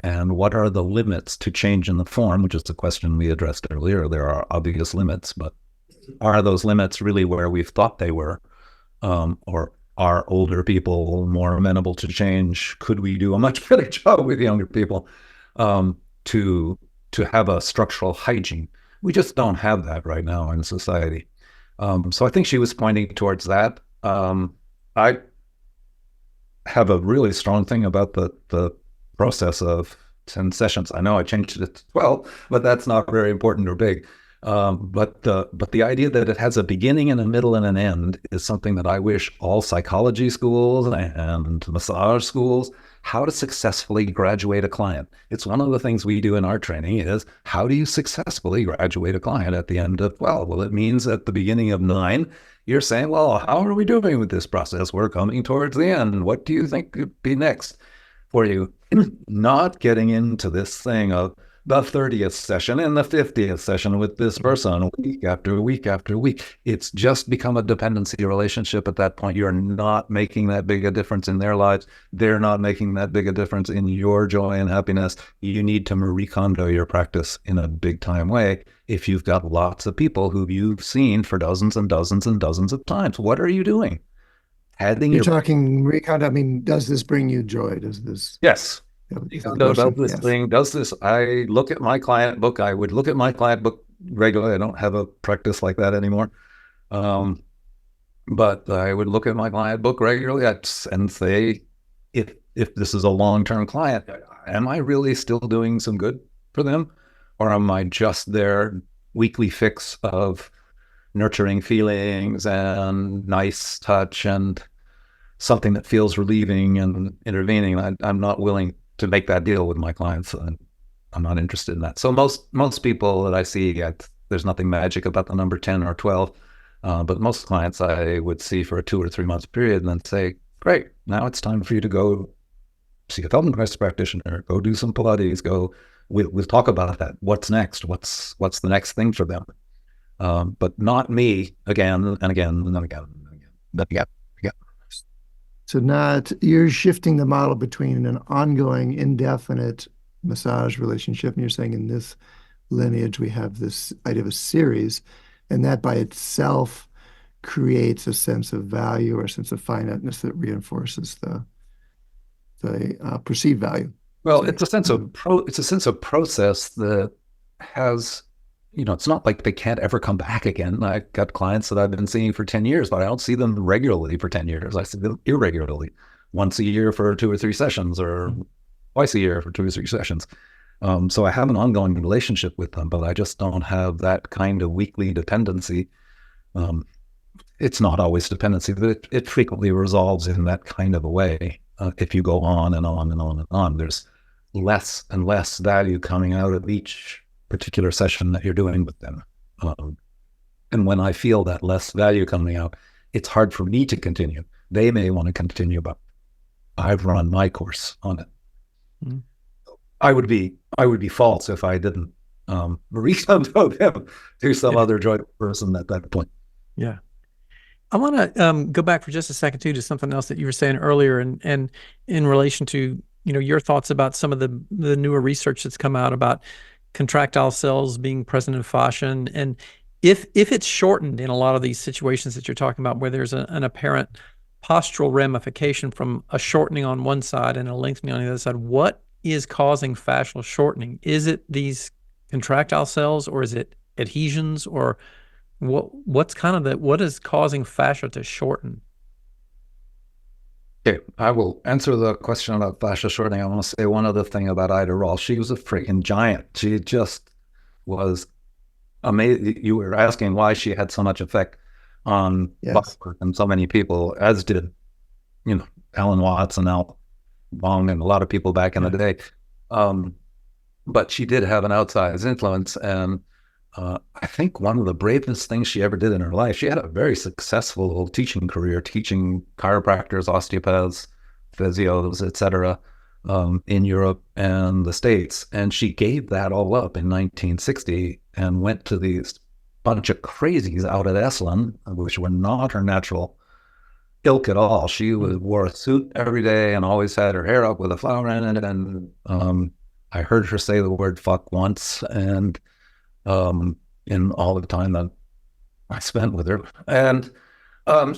and what are the limits to change in the form, which is the question we addressed earlier. There are obvious limits, but are those limits really where we've thought they were? Or are older people more amenable to change? Could we do a much better job with younger people to have a structural hygiene? We just don't have that right now in society. So I think she was pointing towards that. I have a really strong thing about the process of 10 sessions. I know I changed it to 12, but that's not very important or big. But the idea that it has a beginning and a middle and an end is something that I wish all psychology schools and massage schools, how to successfully graduate a client. It's one of the things we do in our training is, how do you successfully graduate a client at the end of 12? Well, it means at the beginning of 9, you're saying, well, how are we doing with this process? We're coming towards the end. What do you think could be next for you? Not getting into this thing of the 30th session and the 50th session with this person week after week after week. It's just become a dependency relationship at that point. You're not making that big a difference in their lives. They're not making that big a difference in your joy and happiness. You need to Marie Kondo your practice in a big time way if you've got lots of people who you've seen for dozens and dozens and dozens of times. What are you doing? You're talking Marie Kondo. I mean, does this bring you joy? Does this? Yes. Does this? I look at my client book. I would look at my client book regularly. I don't have a practice like that anymore. But I would look at my client book regularly and say, if this is a long-term client, am I really still doing some good for them? Or am I just their weekly fix of nurturing feelings and nice touch and something that feels relieving and intervening? I'm not willing to make that deal with my clients. I'm not interested in that. So most people that I see, there's nothing magic about the number 10 or 12. But most clients I would see for a 2 or 3 month period and then say, great, now it's time for you to go see a Feldenkrais practitioner, go do some Pilates, we'll talk about that. What's next? What's the next thing for them? But not me again and again and again and again. So you're shifting the model between an ongoing, indefinite massage relationship, and you're saying in this lineage we have this idea of a series, and that by itself creates a sense of value or a sense of finiteness that reinforces the perceived value. Well, it's a sense of process that has, it's not like they can't ever come back again. I got clients that I've been seeing for 10 years, but I don't see them regularly for 10 years. I see them irregularly, once a year for 2 or 3 sessions or twice a year for 2 or 3 sessions. So I have an ongoing relationship with them, but I just don't have that kind of weekly dependency. It's not always dependency, but it frequently resolves in that kind of a way. If you go on and on and on and on, there's less and less value coming out of each particular session that you're doing with them. And when I feel that less value coming out, it's hard for me to continue. They may want to continue, but I've run my course on it. Mm-hmm. I would be false if I didn't re-subdose them to some other joint person at that point. Yeah. I want to go back for just a second too to something else that you were saying earlier, and in relation to your thoughts about some of the newer research that's come out about contractile cells being present in fascia, and if it's shortened in a lot of these situations that you're talking about, where there's an apparent postural ramification from a shortening on one side and a lengthening on the other side, what is causing fascial shortening? Is it these contractile cells, or is it adhesions, or what is causing fascia to shorten? Okay, I will answer the question about fascia shortening. I want to say one other thing about Ida Rolf. She was a freaking giant. She just was amazing. You were asking why she had so much effect on bodywork and so many people, as did, Alan Watts and Al Wong and a lot of people back in the day. But she did have an outsized influence, and I think one of the bravest things she ever did in her life, she had a very successful teaching career, teaching chiropractors, osteopaths, physios, etc., in Europe and the States. And she gave that all up in 1960 and went to these bunch of crazies out at Esalen, which were not her natural ilk at all. She wore a suit every day and always had her hair up with a flower in it. And I heard her say the word fuck once, and in all the time that I spent with her. And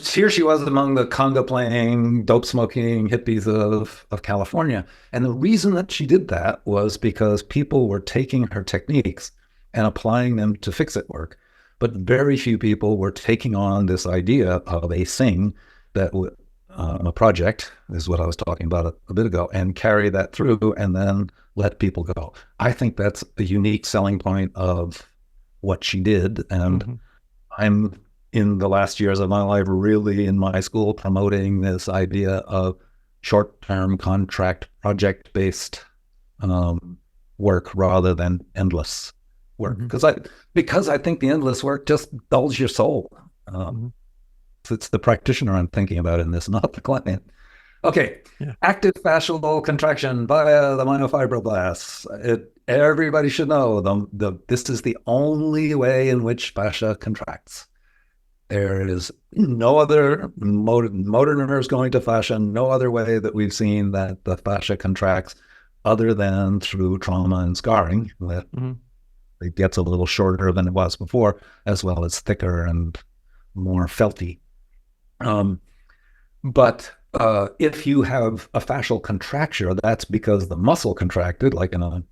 here she was among the conga playing, dope smoking hippies of California. And the reason that she did that was because people were taking her techniques and applying them to fix-it work. But very few people were taking on this idea of a thing that a project is what I was talking about a bit ago, and carry that through and then let people go. I think that's a unique selling point of what she did. And I'm, in the last years of my life, really in my school promoting this idea of short-term contract project-based work rather than endless work. Because I think the endless work just dulls your soul. It's the practitioner I'm thinking about in this, not the client. Okay, active fascial contraction via the myofibroblasts. Everybody should know this is the only way in which fascia contracts. There is no other motor nerves going to fascia, no other way that we've seen that the fascia contracts other than through trauma and scarring. That it gets a little shorter than it was before, as well as thicker and more felty. But if you have a fascial contracture, that's because the muscle contracted, like in a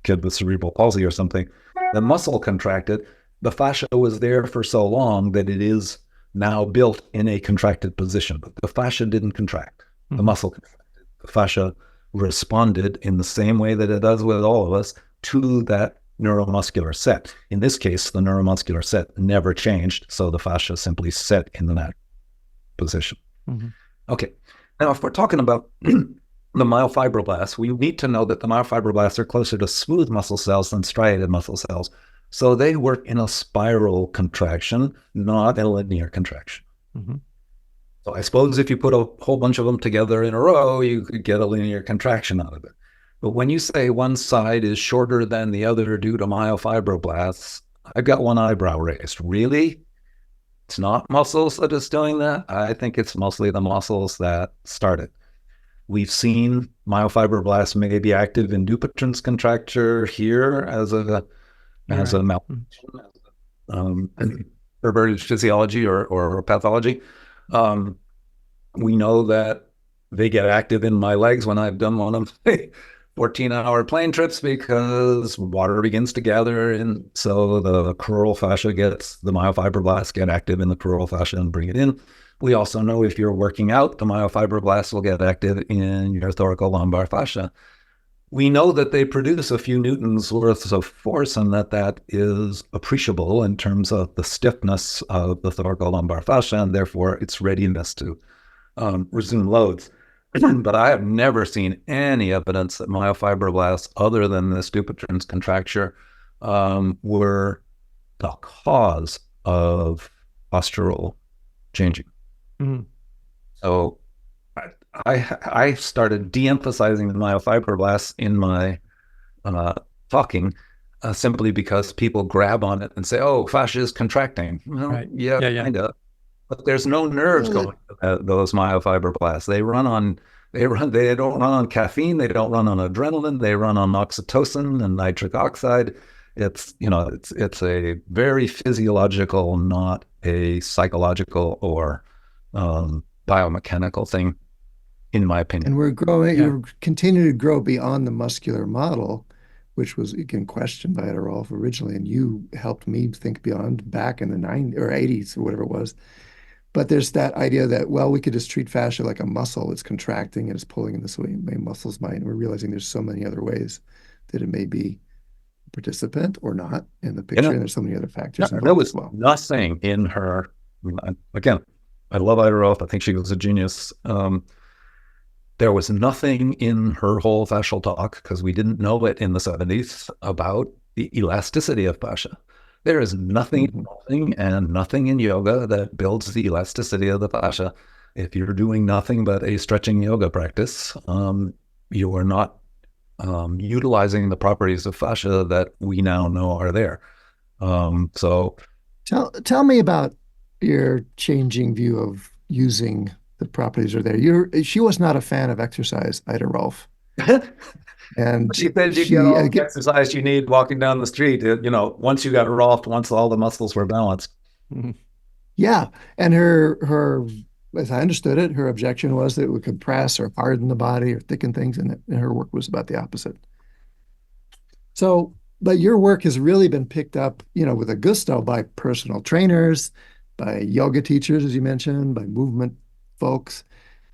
kid with cerebral palsy or something. The muscle contracted, the fascia was there for so long that it is now built in a contracted position. But the fascia didn't contract. The muscle contracted. The fascia responded in the same way that it does with all of us to that neuromuscular set. In this case, the neuromuscular set never changed, so the fascia simply set in that position. Okay, now if we're talking about the myofibroblasts, we need to know that the myofibroblasts are closer to smooth muscle cells than striated muscle cells. So they work in a spiral contraction, not a linear contraction. So I suppose if you put a whole bunch of them together in a row, you could get a linear contraction out of it. But when you say one side is shorter than the other due to myofibroblasts, I've got one eyebrow raised. Really? It's not muscles that is doing that. I think it's mostly the muscles that started. We've seen myofibroblasts may be active in Dupuytren's contracture here as a malformation, perverted physiology or pathology. We know that they get active in my legs when I've done one of the 14-hour plane trips because water begins to gather, and so the crural fascia the myofibroblasts get active in the crural fascia and bring it in. We also know if you're working out, the myofibroblasts will get active in your thoracolumbar fascia. we know that they produce a few newtons worth of force, and that is appreciable in terms of the stiffness of the thoracolumbar fascia and therefore its readiness to resume loads. But I have never seen any evidence that myofibroblasts, other than this Dupuytren's contracture, were the cause of postural changing. Mm-hmm. So I started de-emphasizing the myofibroblasts in my talking simply because people grab on it and say, "Oh, fascia is contracting." Well, Right. yeah, kind of. But there's no nerves going to those myofibroblasts. They don't run on caffeine. They don't run on adrenaline. They run on oxytocin and nitric oxide. It's a very physiological, not a psychological or biomechanical thing, in my opinion. And we're growing, you're continuing to grow beyond the muscular model, which was, again, questioned by Ida Rolf originally, and you helped me think beyond back in the 90s or 80s or whatever it was. But there's that idea that, well, we could just treat fascia like a muscle. It's contracting and it's pulling in this way muscles might. And we're realizing there's so many other ways that it may be a participant or not in the picture. And there's so many other factors involved. There was as well. nothing in her. Again, I love Ida Rolf. I think she was a genius. There was nothing in her whole fascial talk, because we didn't know it in the 70s, about the elasticity of fascia. There is nothing in yoga that builds the elasticity of the fascia. If you're doing nothing but a stretching yoga practice, you are not utilizing the properties of fascia that we now know are there. So tell me about your changing view of using the properties are there. She was not a fan of exercise, Ida Rolf. And she said you get all the exercise you need walking down the street, once you got Rolfed, once all the muscles were balanced. Yeah. And her, as I understood it, her objection was that it would compress or harden the body or thicken things, and her work was about the opposite. So, but your work has really been picked up, with a gusto by personal trainers, by yoga teachers, as you mentioned, by movement folks.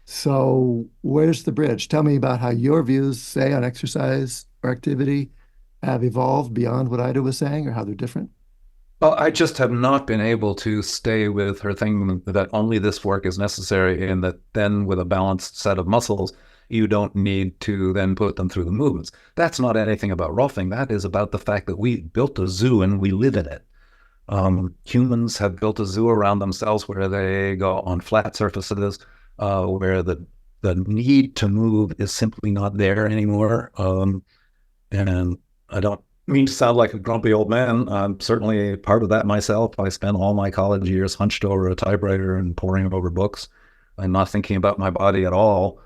So where's the bridge? Tell me about how your views, say, on exercise or activity have evolved beyond what Ida was saying, or how they're different. Well, I just have not been able to stay with her thing that only this work is necessary, and that then with a balanced set of muscles, you don't need to then put them through the movements. That's not anything about Rolfing. That is about the fact that we built a zoo and we live in it. Humans have built a zoo around themselves where they go on flat surfaces, where the need to move is simply not there anymore. And I don't mean to sound like a grumpy old man. I'm certainly part of that myself. I spent all my college years hunched over a typewriter and poring over books and not thinking about my body at all.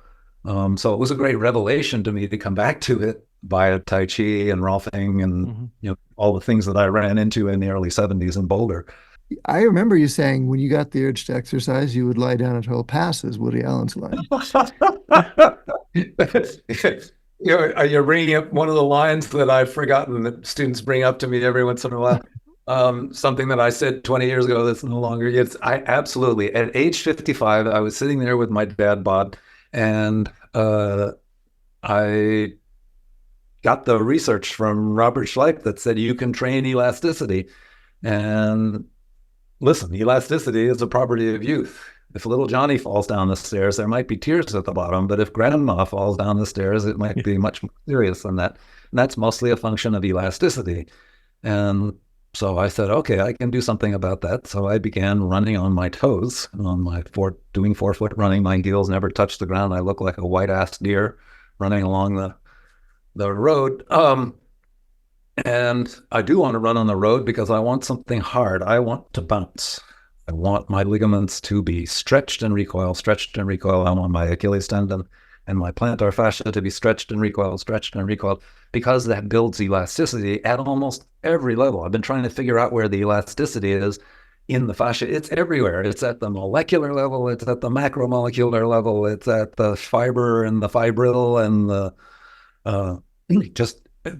So it was a great revelation to me to come back to it via Tai Chi and Rolfing and all the things that I ran into in the early 70s in Boulder. I remember you saying when you got the urge to exercise, you would lie down until it passes, Woody Allen's line. You're bringing up one of the lines that I've forgotten that students bring up to me every once in a while. Something that I said 20 years ago that's no longer. I absolutely, at age 55, I was sitting there with my dad bod, and I got the research from Robert Schleich that said you can train elasticity. And listen, elasticity is a property of youth. If little Johnny falls down the stairs, there might be tears at the bottom, but if grandma falls down the stairs, it might be much more serious than that. And that's mostly a function of elasticity. And so I said, okay, I can do something about that. So I began running on my toes, doing 4-foot running. My heels never touched the ground. I look like a white-ass deer running along the road. And I do want to run on the road because I want something hard. I want to bounce. I want my ligaments to be stretched and recoil, stretched and recoil. I want my Achilles tendon and my plantar fascia to be stretched and recoiled, because that builds elasticity at almost every level. I've been trying to figure out where the elasticity is in the fascia. It's everywhere. It's at the molecular level. It's at the macromolecular level. It's at the fiber and the fibril and the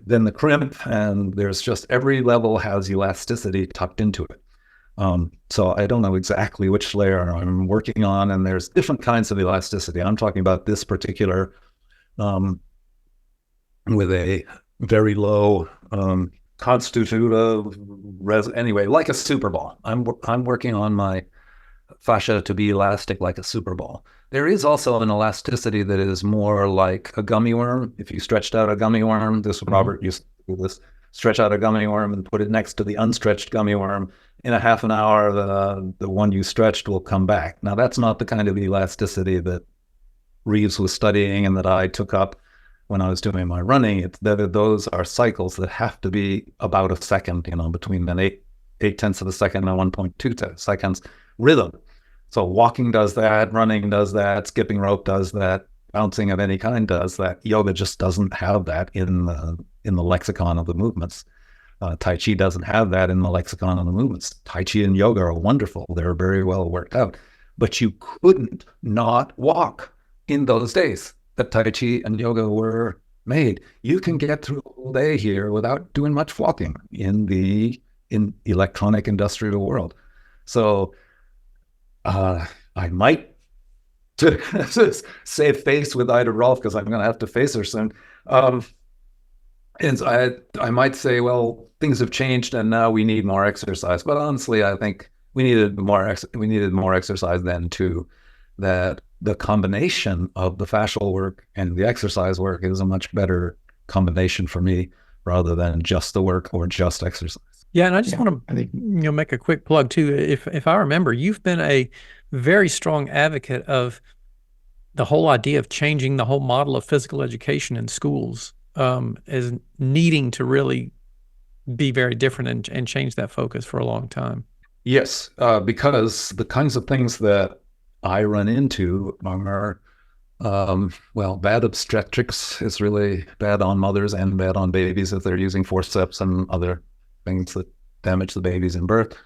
then the crimp, and there's just every level has elasticity tucked into it. So I don't know exactly which layer I'm working on, and there's different kinds of elasticity. I'm talking about this particular with a very low constitutive anyway, like a super ball. I'm working on my fascia to be elastic like a super ball. There is also an elasticity that is more like a gummy worm. If you stretched out a gummy worm, Robert used to do this, stretch out a gummy worm and put it next to the unstretched gummy worm. In a half an hour, the one you stretched will come back. Now, that's not the kind of elasticity that Reeves was studying and that I took up when I was doing my running. Those are cycles that have to be about a second, between an 8/10 of a second and 1.2 seconds rhythm. So walking does that, running does that, skipping rope does that, bouncing of any kind does that. Yoga just doesn't have that in the lexicon of the movements. Tai Chi doesn't have that in the lexicon of the movements. Tai Chi and yoga are wonderful. They're very well worked out. But you couldn't not walk in those days that Tai Chi and yoga were made. You can get through a whole day here without doing much walking in electronic industrial world. So I might save face with Ida Rolf because I'm going to have to face her soon. And I might say, well, things have changed and now we need more exercise. But honestly, I think we needed more exercise then too. That the combination of the fascial work and the exercise work is a much better combination for me rather than just the work or just exercise. Yeah, and I just want to make a quick plug too. If I remember, you've been a very strong advocate of the whole idea of changing the whole model of physical education in schools as needing to really be very different and change that focus for a long time. Yes, because the kinds of things that I run into are, bad obstetrics is really bad on mothers and bad on babies if they're using forceps and other things that damage the babies in birth.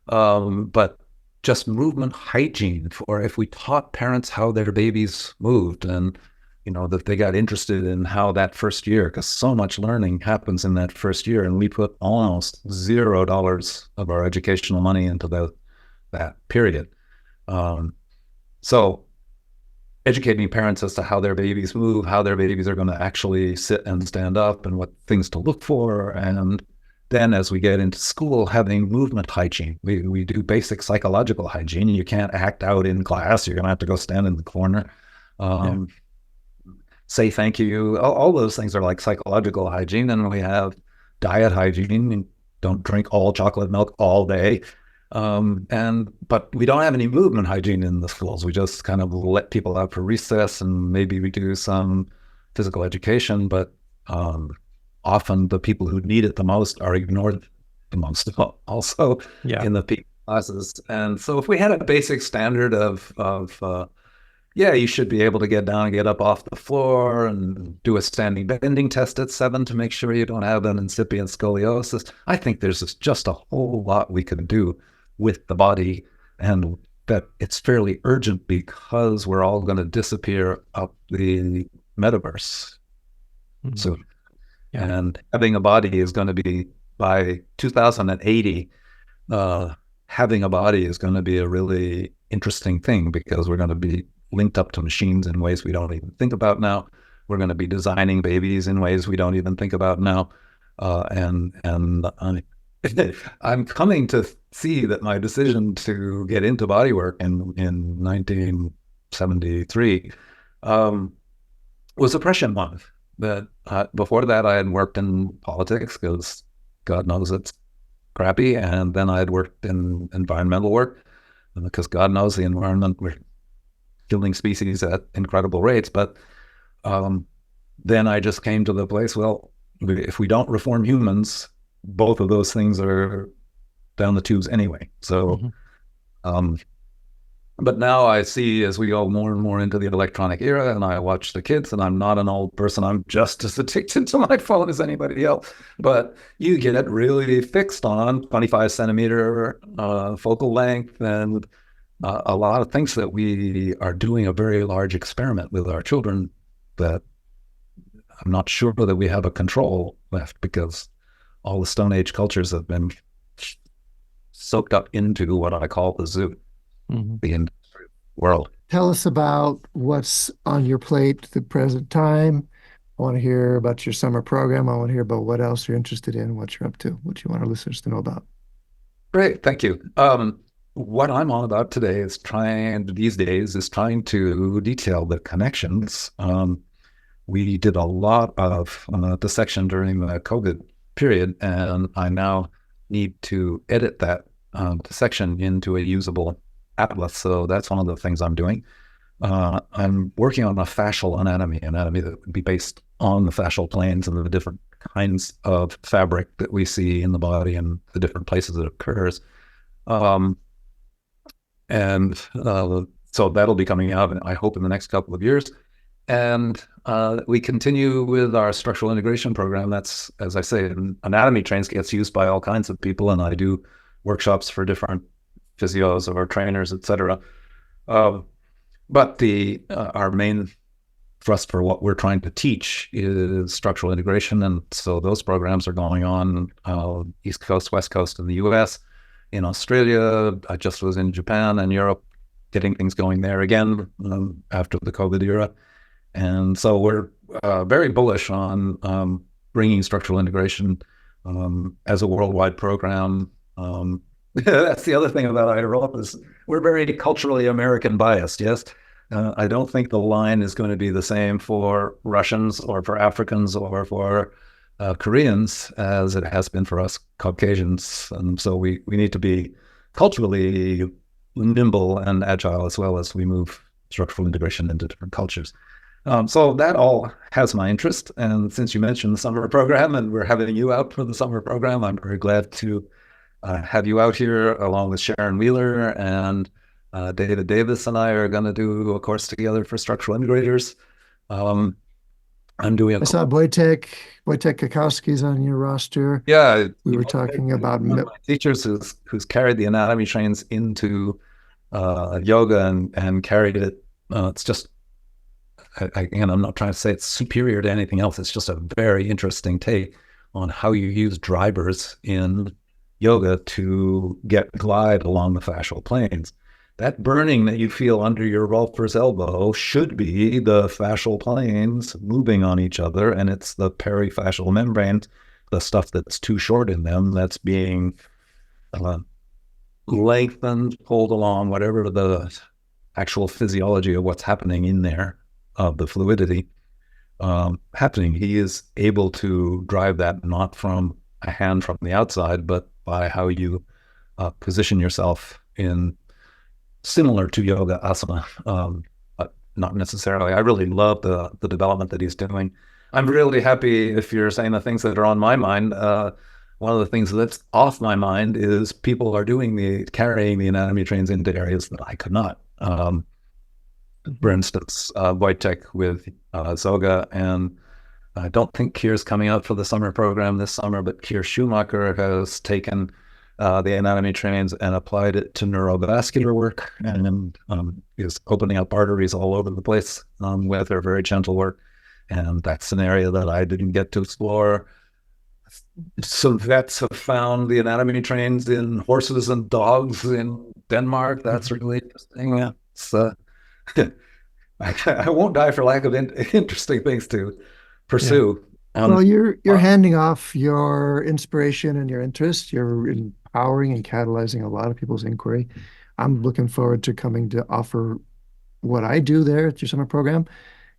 But just movement hygiene, or if we taught parents how their babies moved and, that they got interested in how that first year, because so much learning happens in that first year, and we put almost $0 of our educational money into that period. So educating parents as to how their babies move, how their babies are going to actually sit and stand up and what things to look for. And then as we get into school, having movement hygiene. We do basic psychological hygiene. You can't act out in class. You're going to have to go stand in the corner. Say thank you. All those things are like psychological hygiene. And we have diet hygiene. Don't drink all chocolate milk all day. But we don't have any movement hygiene in the schools. We just kind of let people out for recess and maybe we do some physical education, but often the people who need it the most are ignored the most also in the peak classes. And so if we had a basic standard of you should be able to get down and get up off the floor and do a standing bending test at 7 to make sure you don't have an incipient scoliosis. I think there's just a whole lot we could do with the body, and that it's fairly urgent because we're all going to disappear up the metaverse soon. And having a body is going to be, by 2080, having a body is going to be a really interesting thing because we're going to be linked up to machines in ways we don't even think about now. We're going to be designing babies in ways we don't even think about now. And I'm coming to see that my decision to get into bodywork in 1973 was a prescient one. That before that, I had worked in politics because God knows it's crappy, and then I had worked in environmental work because God knows the environment, we're killing species at incredible rates. But then I just came to the place, well, if we don't reform humans, both of those things are down the tubes anyway. So, but now I see as we go more and more into the electronic era, and I watch the kids, and I'm not an old person. I'm just as addicted to my phone as anybody else. But you get really fixed on 25 centimeter focal length and a lot of things that we are doing a very large experiment with our children that I'm not sure that we have a control left because all the Stone Age cultures have been soaked up into what I call the zoo, the industrial world. Tell us about what's on your plate at the present time I want to hear about your summer program. I want to hear about what else you're interested in, what you're up to, what you want our listeners to know about. Great, thank you. What I'm on about today is trying to detail the connections. We did a lot of dissection during the COVID period, and I now need to edit that dissection into a usable atlas. So that's one of the things I'm doing. I'm working on a fascial anatomy that would be based on the fascial planes and the different kinds of fabric that we see in the body and the different places it occurs. So that'll be coming out, I hope, in the next couple of years. And we continue with our structural integration program. That's, as I say, anatomy trains gets used by all kinds of people, and I do workshops for different physios or trainers, etc. But our main thrust for what we're trying to teach is structural integration, and so those programs are going on East Coast, West Coast in the U.S., in Australia. I just was in Japan and Europe, getting things going there again after the COVID era. And so we're very bullish on bringing structural integration as a worldwide program. That's the other thing about Ida Rolf is we're very culturally American biased, yes? I don't think the line is going to be the same for Russians or for Africans or for Koreans as it has been for us Caucasians. And so we need to be culturally nimble and agile as well as we move structural integration into different cultures. So that all has my interest. And since you mentioned the summer program and we're having you out for the summer program, I'm very glad to have you out here along with Sharon Wheeler, and David Davis and I are going to do a course together for structural integrators. I'm doing I saw Wojtek Kakowski's on your roster. Yeah. We were talking about one of my teachers who's carried the anatomy trains into yoga and carried it. It's just, again, I'm not trying to say it's superior to anything else. It's just a very interesting take on how you use drivers in yoga to get glide along the fascial planes. That burning that you feel under your Rolfer's elbow should be the fascial planes moving on each other, and it's the perifascial membrane, the stuff that's too short in them, that's being lengthened, pulled along, whatever the actual physiology of what's happening in there, of the fluidity happening. He is able to drive that not from a hand from the outside, but by how you position yourself in similar to yoga asana, but not necessarily. I really love the development that he's doing. I'm really happy if you're saying the things that are on my mind. One of the things that's off my mind is people are carrying the anatomy trains into areas that I could not. For instance, Wojtek with Zoga, and I don't think Kier's coming out for the summer program this summer, but Kier Schumacher has taken the anatomy trains and applied it to neurovascular work, and is opening up arteries all over the place with her very gentle work. And that's an area that I didn't get to explore. So vets have found the anatomy trains in horses and dogs in Denmark. That's really interesting. Yeah, it's, I won't die for lack of interesting things to pursue. Yeah. Well, you're handing off your inspiration and your interest. You're empowering and catalyzing a lot of people's inquiry. I'm looking forward to coming to offer what I do there at your summer program.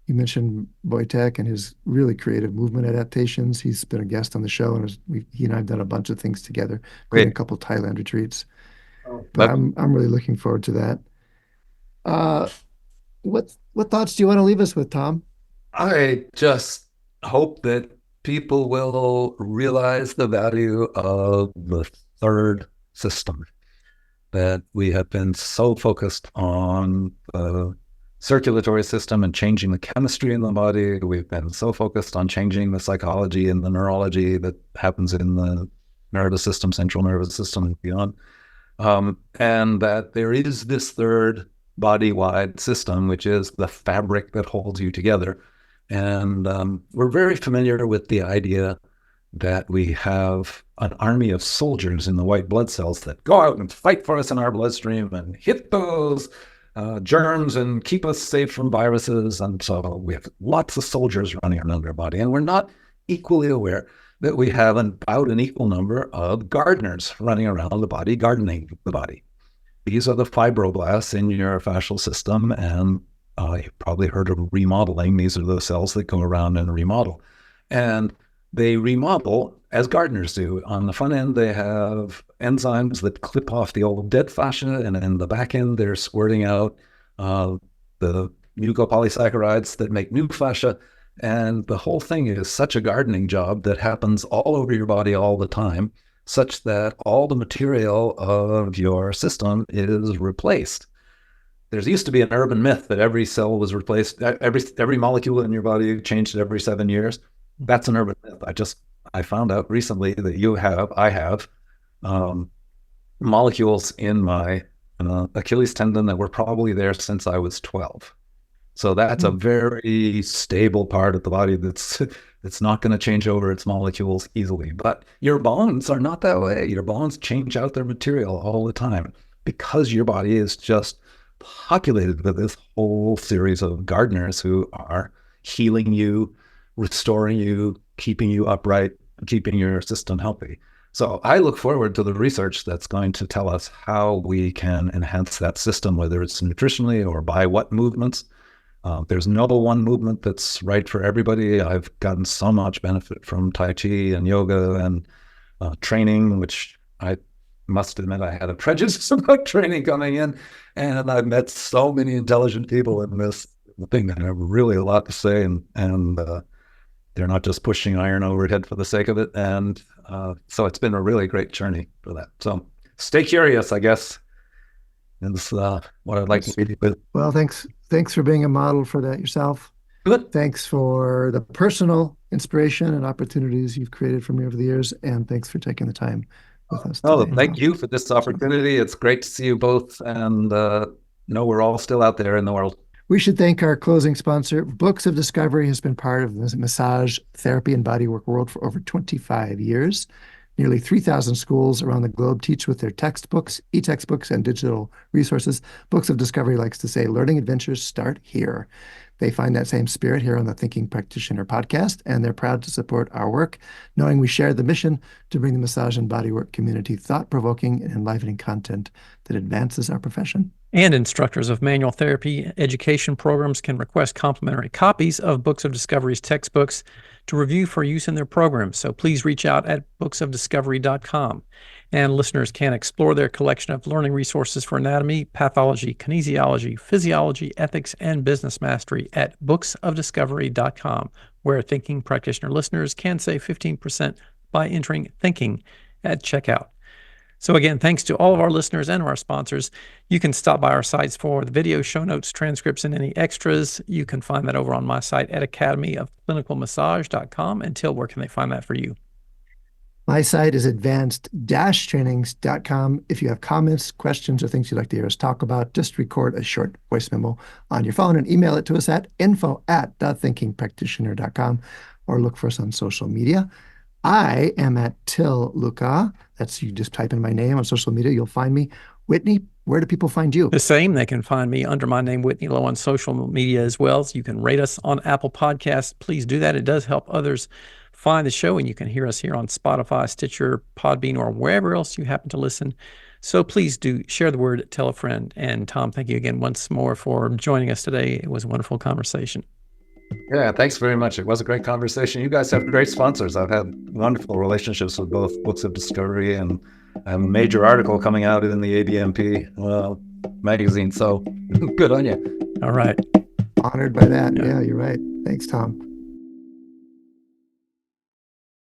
You mentioned Wojtek and his really creative movement adaptations. He's been a guest on the show, and he and I have done a bunch of things together, including a couple of Thailand retreats. But I'm really looking forward to that. What thoughts do you want to leave us with, Tom? I just hope that people will realize the value of the third system, that we have been so focused on the circulatory system and changing the chemistry in the body. We've been so focused on changing the psychology and the neurology that happens in the nervous system, central nervous system and beyond. And that there is this third body-wide system, which is the fabric that holds you together. And we're very familiar with the idea that we have an army of soldiers in the white blood cells that go out and fight for us in our bloodstream and hit those germs and keep us safe from viruses. And so we have lots of soldiers running around our body, and we're not equally aware that we have about an equal number of gardeners running around the body, gardening the body. These are the fibroblasts in your fascial system, and you've probably heard of remodeling. These are the cells that go around and remodel. And they remodel as gardeners do. On the front end, they have enzymes that clip off the old dead fascia, and in the back end, they're squirting out the mucopolysaccharides that make new fascia. And the whole thing is such a gardening job that happens all over your body all the time, such that all the material of your system is replaced. There used to be an urban myth that every cell was replaced, every molecule in your body changed every 7 years. That's an urban myth. I found out recently that I have molecules in my Achilles tendon that were probably there since I was 12. So that's a very stable part of the body it's not going to change over its molecules easily. But your bones are not that way. Your bones change out their material all the time because your body is just populated with this whole series of gardeners who are healing you, restoring you, keeping you upright, keeping your system healthy. So I look forward to the research that's going to tell us how we can enhance that system, whether it's nutritionally or by what movements. There's no one movement that's right for everybody. I've gotten so much benefit from Tai Chi and yoga and training, which I must admit I had a prejudice about training coming in. And I've met so many intelligent people in this thing that have really a lot to say. And they're not just pushing iron overhead for the sake of it. And so it's been a really great journey for that. So stay curious, I guess. That's what I'd like to leave you with. Well, thanks for being a model for that yourself. Good. Thanks for the personal inspiration and opportunities you've created for me over the years, and thanks for taking the time with us today. Thank you for this opportunity. It's great to see you both, and we're all still out there in the world. We should thank our closing sponsor. Books of Discovery has been part of the massage, therapy, and bodywork world for over 25 years. Nearly 3,000 schools around the globe teach with their textbooks, e-textbooks, and digital resources. Books of Discovery likes to say, learning adventures start here. They find that same spirit here on the Thinking Practitioner podcast, and they're proud to support our work, knowing we share the mission to bring the massage and bodywork community thought-provoking and enlivening content that advances our profession. And instructors of manual therapy education programs can request complimentary copies of Books of Discovery's textbooks to review for use in their programs. So please reach out at booksofdiscovery.com. And listeners can explore their collection of learning resources for anatomy, pathology, kinesiology, physiology, ethics, and business mastery at booksofdiscovery.com, where Thinking Practitioner listeners can save 15% by entering Thinking at checkout. So again, thanks to all of our listeners and our sponsors. You can stop by our sites for the video, show notes, transcripts, and any extras. You can find that over on my site at academyofclinicalmassage.com. And Til, where can they find that for you? My site is advanced-trainings.com. If you have comments, questions, or things you'd like to hear us talk about, just record a short voice memo on your phone and email it to us at info@thethinkingpractitioner.com, or look for us on social media. I am at Til Luchau. That's, you just type in my name on social media, you'll find me. Whitney, where do people find you? The same. They can find me under my name, Whitney Lowe, on social media as well. So you can rate us on Apple Podcasts. Please do that. It does help others find the show, and you can hear us here on Spotify, Stitcher, Podbean, or wherever else you happen to listen. So please do share the word, tell a friend. And Tom, thank you again once more for joining us today. It was a wonderful conversation. Yeah, thanks very much. It was a great conversation. You guys have great sponsors. I've had wonderful relationships with both Books of Discovery and a major article coming out in the ABMP magazine. So good on you. All right. Honored by that. Yeah, you're right. Thanks, Tom.